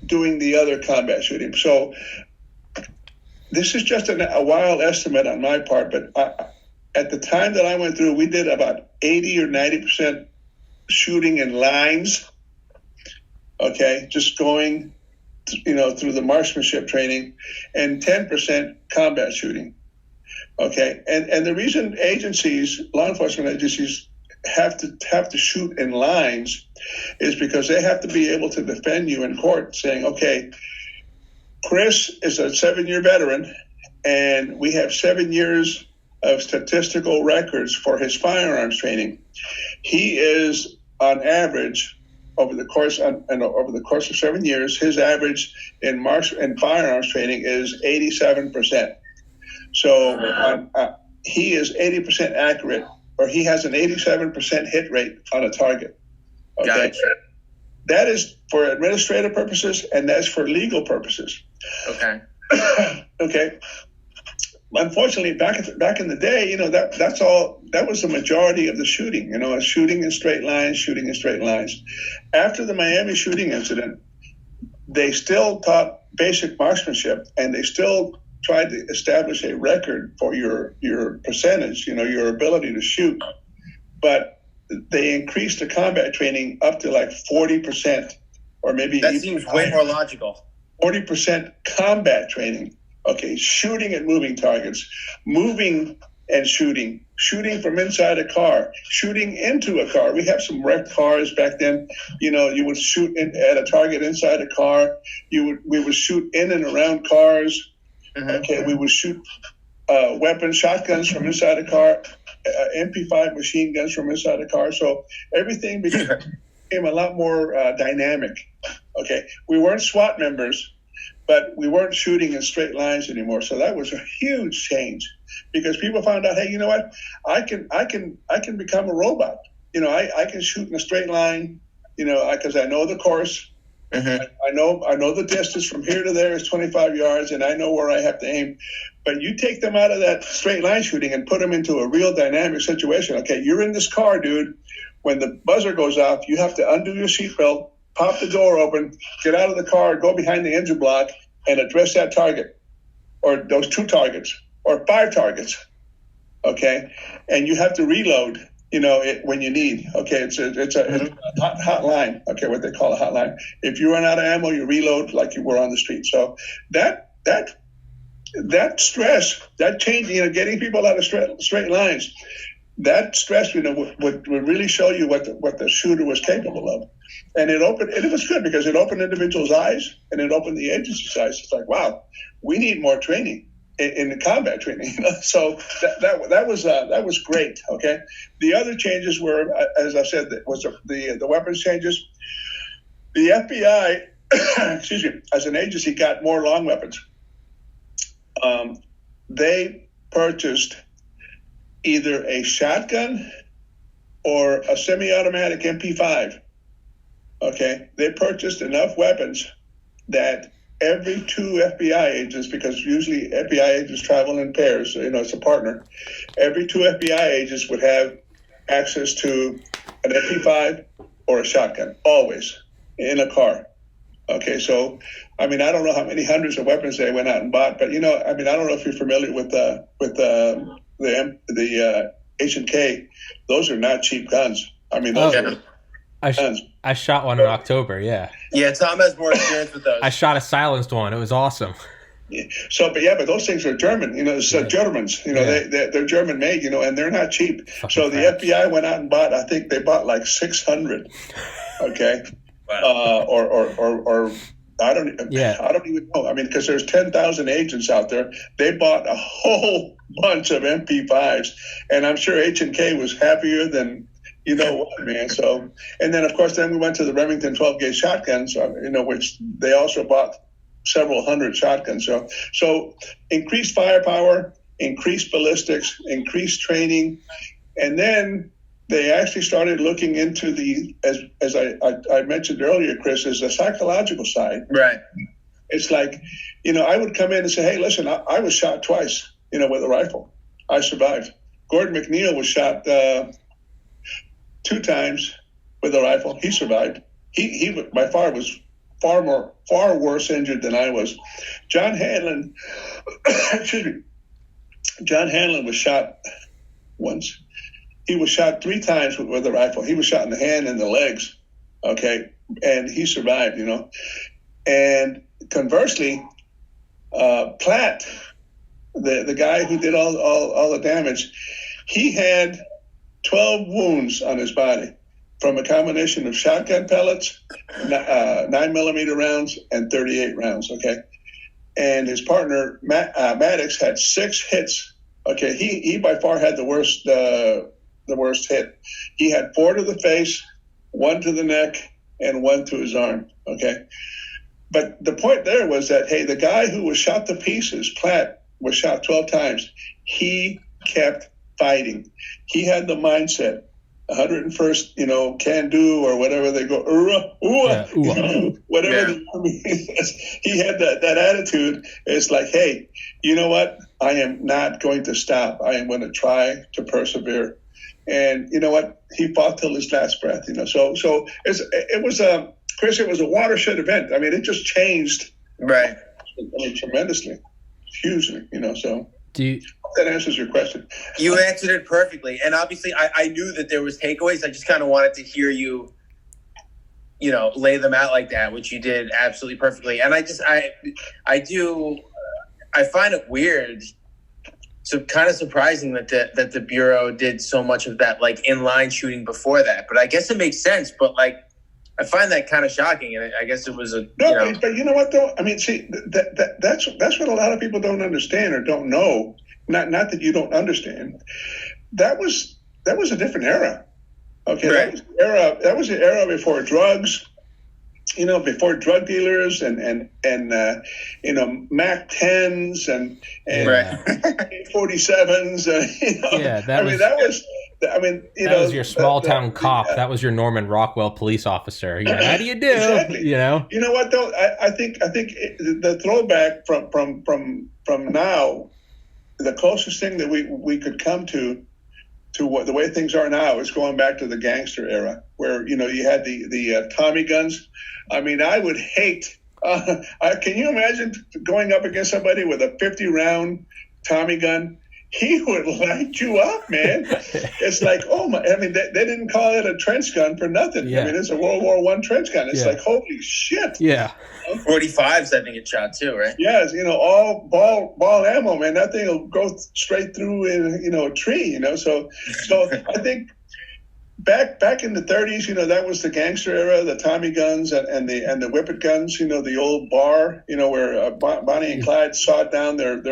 doing the other combat shooting. So this is just a wild estimate on my part, but at the time that I went through, we did about 80 or 90% shooting in lines. Okay, just going, through the marksmanship training, and 10% combat shooting. Okay, and the reason law enforcement agencies have to shoot in lines is because they have to be able to defend you in court, saying, okay, Chris is a 7-year veteran, and we have 7 years of statistical records for his firearms training. He is, on average, over the course of 7 years, his average in firearms training is 87%. So he is 80% accurate, or he has an 87% hit rate on a target. Okay. Gotcha. That is for administrative purposes, and that's for legal purposes. Okay. Okay. Unfortunately, back in the day, that's all. That was the majority of the shooting. Shooting in straight lines. After the Miami shooting incident, they still taught basic marksmanship, and they still tried to establish a record for your percentage. Your ability to shoot, but they increased the combat training up to like 40%, or maybe that seems way more logical. 40% combat training. Okay, shooting at moving targets, moving and shooting from inside a car, shooting into a car. We have some wrecked cars back then. You would shoot at a target inside a car. We would shoot in and around cars. Mm-hmm. Okay, we would shoot weapons, shotguns from inside a car, MP5 machine guns from inside a car. So everything became a lot more dynamic. Okay, we weren't SWAT members, but we weren't shooting in straight lines anymore. So that was a huge change, because people found out, hey, you know what? I can become a robot. I can shoot in a straight line. Because I know the course. Mm-hmm. I know the distance from here to there is 25 yards, and I know where I have to aim. But you take them out of that straight line shooting and put them into a real dynamic situation. Okay, you're in this car, dude. When the buzzer goes off, you have to undo your seatbelt, pop the door open, get out of the car, go behind the engine block, and address that target, or those 2 targets, or 5 targets. Okay, and you have to reload. when you need. Okay, it's a hotline. Okay, what they call a hotline. If you run out of ammo, you reload like you were on the street. So that stress, that change, getting people out of straight lines, that stress, would really show you what the shooter was capable of. And it was good because it opened individuals' eyes and it opened the agency's eyes. It's like, wow, we need more training in the combat training. So that was great. Okay. The other changes were, as I said, was the weapons changes. The FBI, excuse me, as an agency, got more long weapons. They purchased either a shotgun or a semi-automatic MP5. Okay, they purchased enough weapons that every 2 FBI agents, because usually FBI agents travel in pairs, so, it's a partner. Every 2 FBI agents would have access to an MP5 or a shotgun, always, in a car. Okay, so, I don't know how many hundreds of weapons they went out and bought, but, I don't know if you're familiar with the H&K. Those are not cheap guns. Those are guns. I shot one in October, yeah. Yeah, Tom has more experience with those. I shot a silenced one. It was awesome. Yeah. But those things are German, Germans, they're German made, and they're not cheap. Fucking so the FBI went out and I think they bought like 600. Okay. Wow. Or I don't even know. Because there's 10,000 agents out there. They bought a whole bunch of MP5s, and I'm sure H&K was happier than what, man. So, and then of course, we went to the Remington 12 gauge shotguns, which they also bought several hundred shotguns. So increased firepower, increased ballistics, increased training, and then they actually started looking into as I mentioned earlier, Chris, is the psychological side. Right. It's like, I would come in and say, hey, listen, I was shot twice, with a rifle. I survived. Gordon McNeil was shot 2 times with a rifle. He survived. He by far was far worse injured than I was. John Hanlon, excuse me. John Hanlon was shot once. He was shot 3 times with a rifle. He was shot in the hand and the legs. Okay, and he survived. And conversely, Platt, the guy who did all the damage, he had 12 wounds on his body from a combination of shotgun pellets, 9mm rounds, and 38 rounds. Okay, and his partner Maddox had 6 hits. Okay, he by far had the worst hit. He had 4 to the face, 1 to the neck, and 1 to his arm. Okay, but the point there was that, hey, the guy who was shot to pieces, Platt, was shot 12 times. He kept fighting. He had the mindset, 101st, can do, or whatever they go, whatever the army is. He had that attitude. It's like, hey, you know what? I am not going to stop. I am going to try to persevere. And you know what? He fought till his last breath. So it was Chris. It was a watershed event. It just changed, right? Tremendously, hugely. So. That answers your question. You answered it perfectly, and obviously, I knew that there was takeaways. I just kind of wanted to hear you, lay them out like that, which you did absolutely perfectly. And I find it weird, so kind of surprising that the Bureau did so much of that, like inline shooting before that. But I guess it makes sense. But like, I find that kind of shocking, and I guess it was But you know what though? See, that's what a lot of people don't understand or don't know. Not that you don't understand. That was a different era. Okay, right. That was the era before drugs. Before drug dealers and Mac 10s and right. 47s. That was your small town cop. That was your Norman Rockwell police officer. How do you do? Exactly. You know what though? I think the throwback from now, the closest thing that we could come to what the way things are now is going back to the gangster era, where you had the Tommy guns. I would hate. Can you imagine going up against somebody with a 50-round Tommy gun he would light you up, man. It's like, oh my! I mean, they didn't call it a trench gun for nothing. Yeah. I mean, it's a World War I trench gun. It's Yeah. like, holy shit! Yeah. 45s, I think it shot too, right? Yes, all ball ammo, man. That thing will go straight through a tree. So I think back in the 30s, that was the gangster era, the Tommy guns and the whippet guns. The old bar, where Bonnie and Clyde sawed down their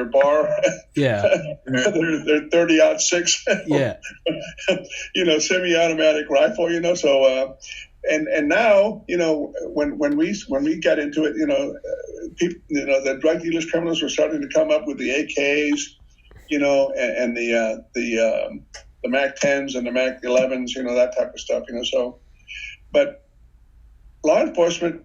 bar. Yeah. their 30-06. Yeah. Semi-automatic rifle. So. And now, when we got into it, people, the drug dealers, criminals were starting to come up with the AKs, and the Mac 10s and the Mac 11s, that type of stuff, So, but law enforcement,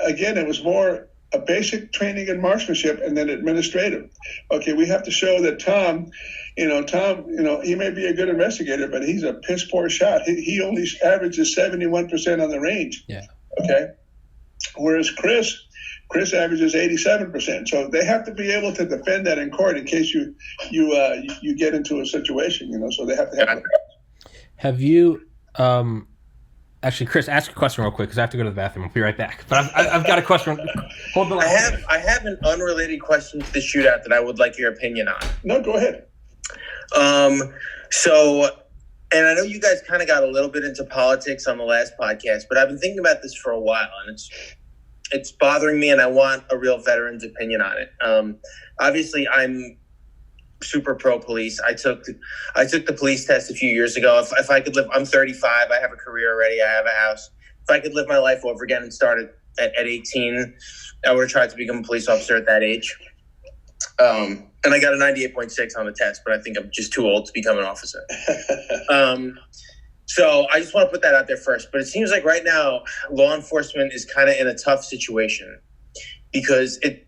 again, it was more a basic training in marksmanship and then administrative. Okay, we have to show that Tom, he may be a good investigator, but he's a piss poor shot. He only averages 71% on the range. Yeah. Okay. Whereas Chris averages 87%. So they have to be able to defend that in court in case you get into a situation. So they have to have. Have you? Actually, Chris, ask a question real quick because I have to go to the bathroom. I'll be right back. But I've got a question. Hold the line. I have an unrelated question to the shootout that I would like your opinion on. No, go ahead. So, and I know you guys kind of got a little bit into politics on the last podcast, but I've been thinking about this for a while, and it's bothering me, and I want a real veteran's opinion on it. Obviously, I'm super pro police. I took the police test a few years ago. If I could live, I'm 35. I have a career already. I have a house. If I could live my life over again and start at 18, I would have tried to become a police officer at that age. And I got a 98.6 on the test, but I think I'm just too old to become an officer. So I just want to put that out there first. But it seems like right now, law enforcement is kind of in a tough situation because it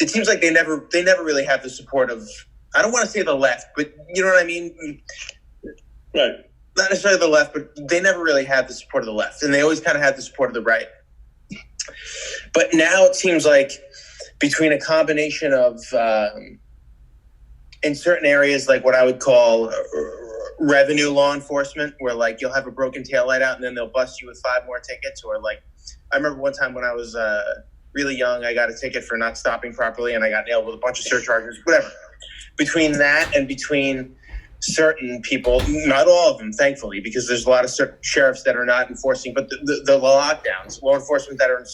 seems like they never really have the support of, I don't want to say the left, but you know what I mean? Right. Not necessarily the left, but they never really had the support of the left. And they always kind of had the support of the right. But now it seems like between a combination of, in certain areas, like what I would call revenue law enforcement, where like you'll have a broken taillight out and then they'll bust you with 5 more tickets. Or like, I remember one time when I was really young, I got a ticket for not stopping properly and I got nailed with a bunch of surcharges, whatever. Between that and between certain people, not all of them, thankfully, because there's a lot of sheriffs that are not enforcing, but the lockdowns, law enforcement that are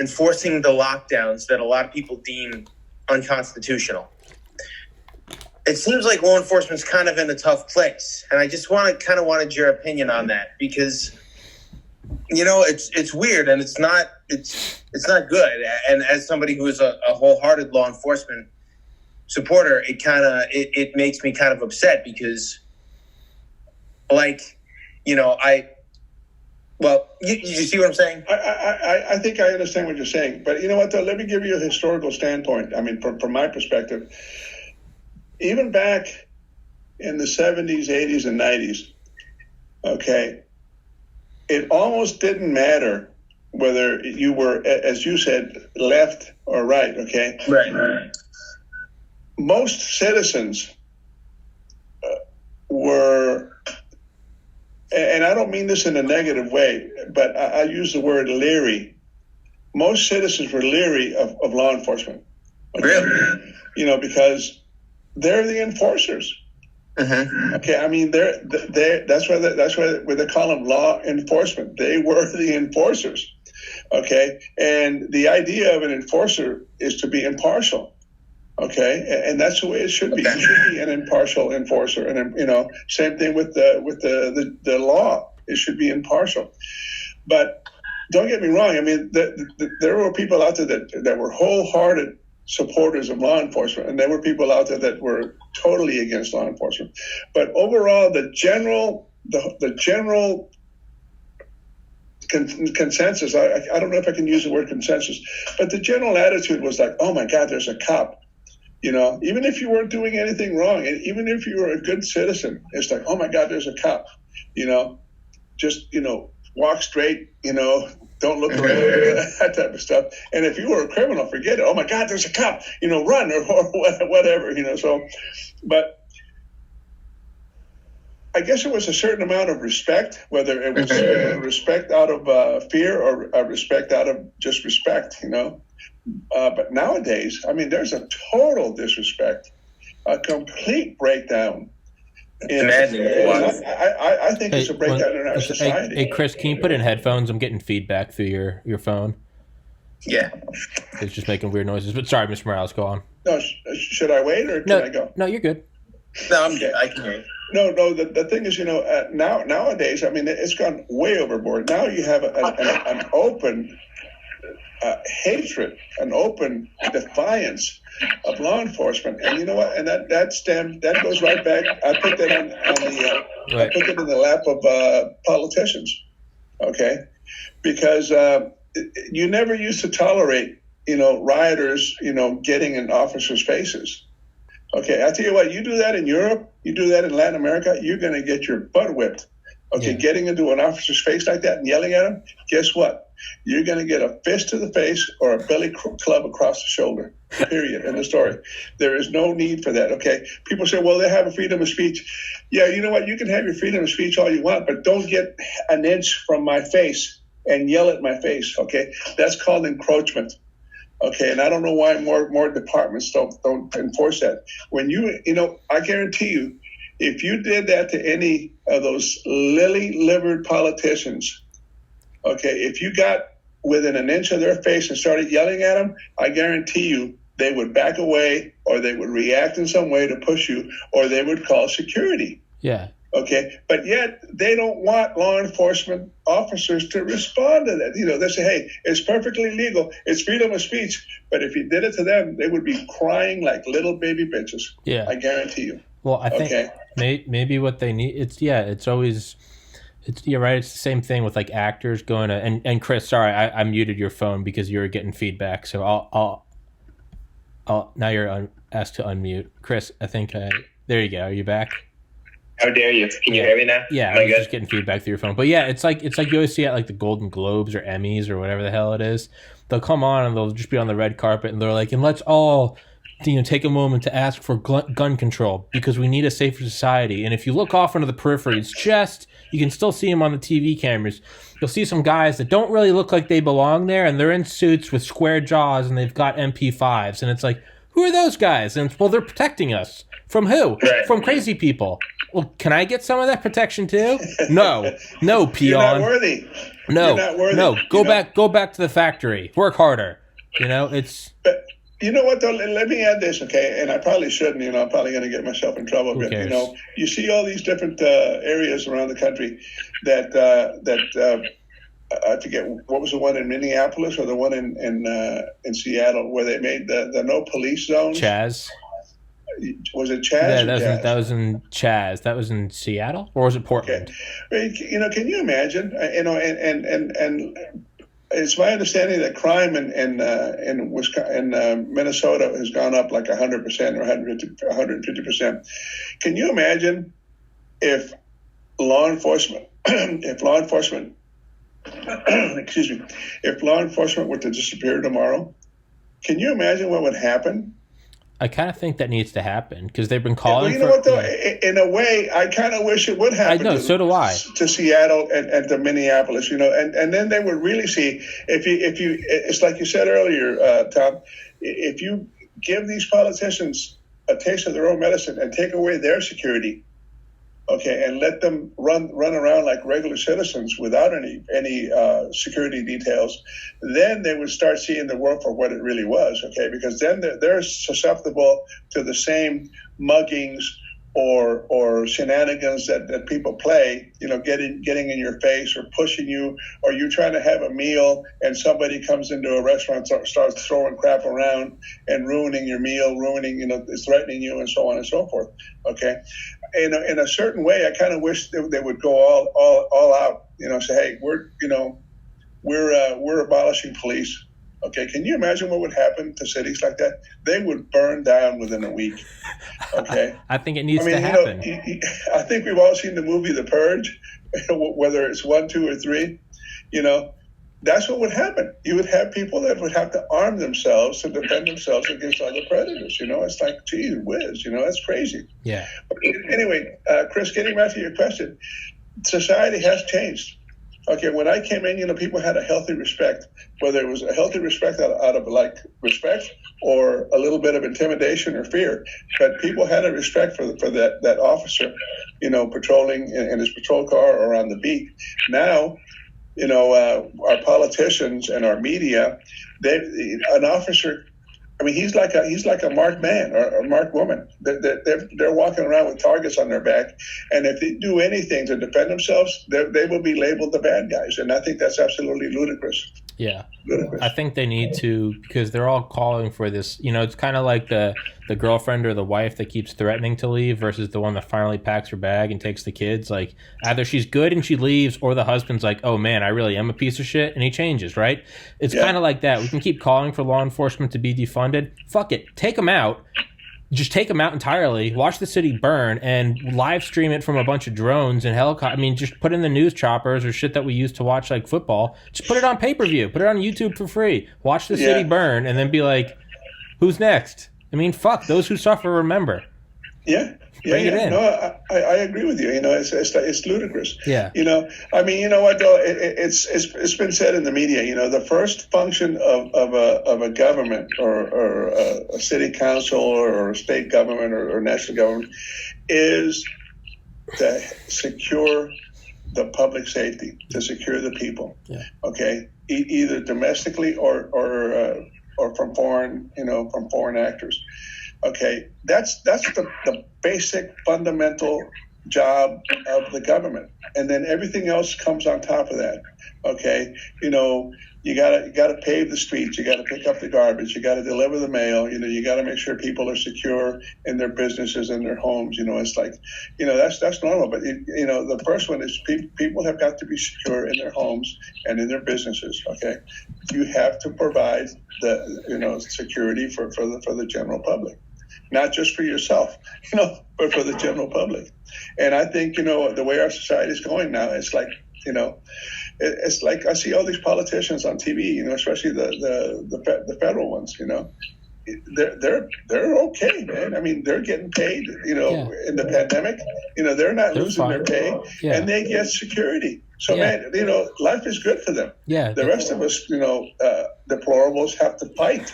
enforcing the lockdowns that a lot of people deem unconstitutional. It seems like law enforcement's kind of in a tough place, and I just wanted your opinion on that because it's weird and it's not good. And as somebody who is a wholehearted law enforcement supporter, it makes me kind of upset because, you see what I'm saying? I think I understand what you're saying, but you know what though? Let me give you a historical standpoint. I mean, from my perspective, even back in the 70s, 80s, and 90s, okay, it almost didn't matter whether you were, as you said, left or right, okay? Right. Most citizens were, and I don't mean this in a negative way, but I use the word leery. Most citizens were leery of law enforcement. Okay? Really? Because they're the enforcers. Mm-hmm. Okay, I mean, that's why they call them law enforcement. They were the enforcers. Okay, and the idea of an enforcer is to be impartial. Okay, and that's the way it should be. You should be an impartial enforcer, and same thing with the law. It should be impartial. But don't get me wrong. I mean, there were people out there that were wholehearted supporters of law enforcement, and there were people out there that were totally against law enforcement. But overall, the general consensus, I don't know if I can use the word consensus, but the general attitude was like, oh my God, there's a cop. Even if you weren't doing anything wrong, and even if you were a good citizen, it's like, oh my God, there's a cop. Just walk straight, Don't look around, that type of stuff. And if you were a criminal, forget it. Oh my God, there's a cop, run or whatever, so, but I guess it was a certain amount of respect, whether it was respect out of fear or respect out of just respect, But nowadays, there's a total disrespect, a complete breakdown. I think it's a breakdown in our society. Hey, Chris, can you put in headphones? I'm getting feedback through your phone. Yeah. It's just making weird noises. But sorry, Mr. Mireles, go on. No, should I wait or can I go? No, you're good. No, I'm good. I can hear you. No. The thing is, nowadays, it's gone way overboard. Now you have an open hatred, an open defiance of law enforcement, and you know what? And that goes right back. I put that I put it in the lap of politicians, okay? Because you never used to tolerate, rioters, getting in officers' faces. Okay, I tell you what, you do that in Europe, you do that in Latin America, you're going to get your butt whipped. Okay, yeah. Getting into an officer's face like that and yelling at him, guess what? You're going to get a fist to the face or a belly club across the shoulder, period, in the story. There is no need for that, okay? People say, well, they have a freedom of speech. Yeah, you know what? You can have your freedom of speech all you want, but don't get an inch from my face and yell at my face, okay? That's called encroachment. Okay, and I don't know why more departments don't enforce that. When I guarantee you, if you did that to any of those lily-livered politicians, okay, if you got within an inch of their face and started yelling at them, I guarantee you they would back away or they would react in some way to push you or they would call security. Yeah. Okay, but yet they don't want law enforcement officers to respond to that. They say, hey, it's perfectly legal. It's freedom of speech. But if you did it to them, they would be crying like little baby bitches. Yeah. I guarantee you. Well, I think maybe what they need, you're right. It's the same thing with like actors going to, and Chris, sorry, I muted your phone because you were getting feedback. So I'll now you're asked to unmute. Chris, I think, there you go. Are you back? How dare you? Can you hear me now? Yeah, I was just getting feedback through your phone. But yeah, it's like you always see at like the Golden Globes or Emmys or whatever the hell it is. They'll come on and they'll just be on the red carpet and they're like, and let's all take a moment to ask for gun control because we need a safer society. And if you look off into the periphery, you can still see them on the TV cameras. You'll see some guys that don't really look like they belong there, and they're in suits with square jaws and they've got MP5s. And it's like, who are those guys? And they're protecting us. From who? Right. From crazy people. Well, can I get some of that protection too? No, peon. You're not worthy. No, You're not worthy. No. Go back to the factory. Work harder. It's. But you know what though? Let me add this, okay? And I probably shouldn't. I'm probably going to get myself in trouble. But you see all these different areas around the country that I forget what was the one in Minneapolis or the one in Seattle where they made the no police zones. Chaz. Was it Chaz? Yeah, that was in Chaz. That was in Seattle, or was it Portland? Okay. Can you imagine? And it's my understanding that crime in Minnesota has gone up like 100% or 150%. Can you imagine if law enforcement, excuse me, if law enforcement were to disappear tomorrow? Can you imagine what would happen? I kind of think that needs to happen because they've been calling. Yeah, well, what though? In a way, I kind of wish it would happen. I know, so do I. To Seattle and to Minneapolis, and then they would really see if you. It's like you said earlier, Tom. If you give these politicians a taste of their own medicine and take away their security, okay, and let them run around like regular citizens without any security details, then they would start seeing the world for what it really was, okay? Because then they're susceptible to the same muggings or shenanigans that people play, getting in your face or pushing you, or you trying to have a meal and somebody comes into a restaurant, starts throwing crap around and ruining your meal, threatening you and so on and so forth, okay? In a certain way, I kind of wish they would go all out, say, hey, we're abolishing police. Okay, can you imagine what would happen to cities like that? They would burn down within a week. Okay, I think it needs to happen. I think we've all seen the movie The Purge, whether it's 1, 2, or 3. that's what would happen. You would have people that would have to arm themselves to defend themselves against other predators. It's like, gee whiz, that's crazy. Yeah. Anyway, Chris, getting back to your question, society has changed. Okay, when I came in, people had a healthy respect, whether it was a healthy respect out of like respect or a little bit of intimidation or fear. But people had a respect for that officer, patrolling in his patrol car or on the beat. Now, our politicians and our media, an officer, he's like a marked man or a marked woman. They're walking around with targets on their back, and if they do anything to defend themselves, they will be labeled the bad guys. And I think that's absolutely ludicrous. Yeah, ludicrous. I think they need to, because they're all calling for this. It's kind of like the girlfriend or the wife that keeps threatening to leave versus the one that finally packs her bag and takes the kids. Like, either she's good and she leaves, or the husband's like, oh man, I really am a piece of shit, and he changes, right? It's kind of like that. We can keep calling for law enforcement to be defunded. Fuck it. Take them out. Just take them out entirely, watch the city burn, and live stream it from a bunch of drones and helicopters. Just put in the news choppers or shit that we use to watch, like, football. Just put it on pay-per-view. Put it on YouTube for free. Watch the city burn, and then be like, who's next? Fuck. Those who suffer remember. Yeah. Bring it in. No, I agree with you. It's ludicrous. Yeah. You know what though? It's been said in the media. The first function of a government or a city council or a state government or national government is to secure the public safety, to secure the people. Yeah. Okay. Either domestically or from foreign actors. Okay, that's the basic fundamental job of the government, and then everything else comes on top of that. Okay, you gotta pave the streets, you gotta pick up the garbage, you gotta deliver the mail. You gotta make sure people are secure in their businesses and their homes. It's like, that's normal. But the first one is people have got to be secure in their homes and in their businesses. Okay, you have to provide the security for the general public. Not just for yourself, but for the general public. And I think, the way our society is going now, it's like, it's like I see all these politicians on TV, especially the federal ones, they're okay, man. They're getting paid, in the pandemic, they're not losing their pay, and they get security. So, man, life is good for them. Yeah. The rest of us, deplorables have to fight.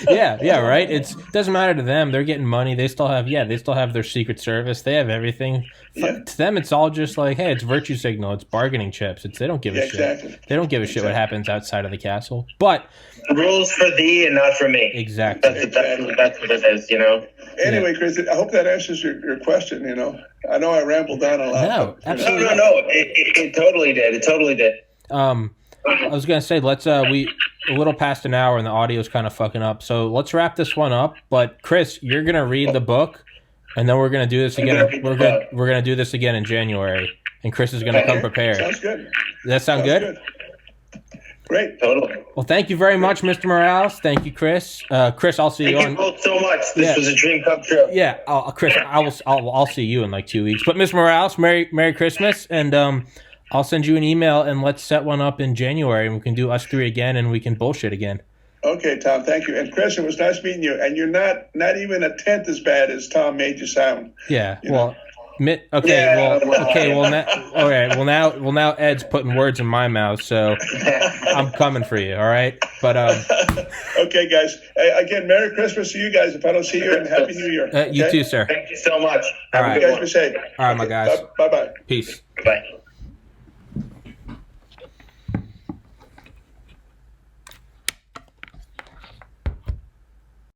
Yeah, right. It doesn't matter to them. They're getting money. They still have their Secret Service. They have everything. Yeah. To them, it's all just like, hey, it's virtue signal. It's bargaining chips. They don't give a shit. Exactly. They don't give a shit what happens outside of the castle. But rules for thee and not for me. Exactly. That's what it is. Anyway, Chris, I hope that answers your question. I know I rambled on a lot. No, absolutely. No. It totally did. It totally did. I was gonna say, let's we a little past an hour and the audio's kind of fucking up, so let's wrap this one up. But Chris, you're gonna read the book, and then we're gonna do this again. We're gonna do this again in January, and Chris is gonna come prepared. Sounds good. Does that sound good? Great. Totally. Well, thank you very much, Mr. Mireles. Thank you, Chris. Chris, I'll see you. Thank you both so much. This was a dream come true. Yeah, Chris, I'll see you in like 2 weeks. But Mr. Mireles, Merry Christmas, and I'll send you an email and let's set one up in January, and we can do us three again, and we can bullshit again. Okay, Tom, thank you. And Chris, it was nice meeting you. And you're not even a tenth as bad as Tom made you sound. Yeah. Well, now Ed's putting words in my mouth, so I'm coming for you. All right, but okay, guys. Again, Merry Christmas to you guys. If I don't see you, and Happy New Year. You too, sir. Thank you so much. Have you guys be safe. All right, my guys. Bye-bye. Peace. Bye.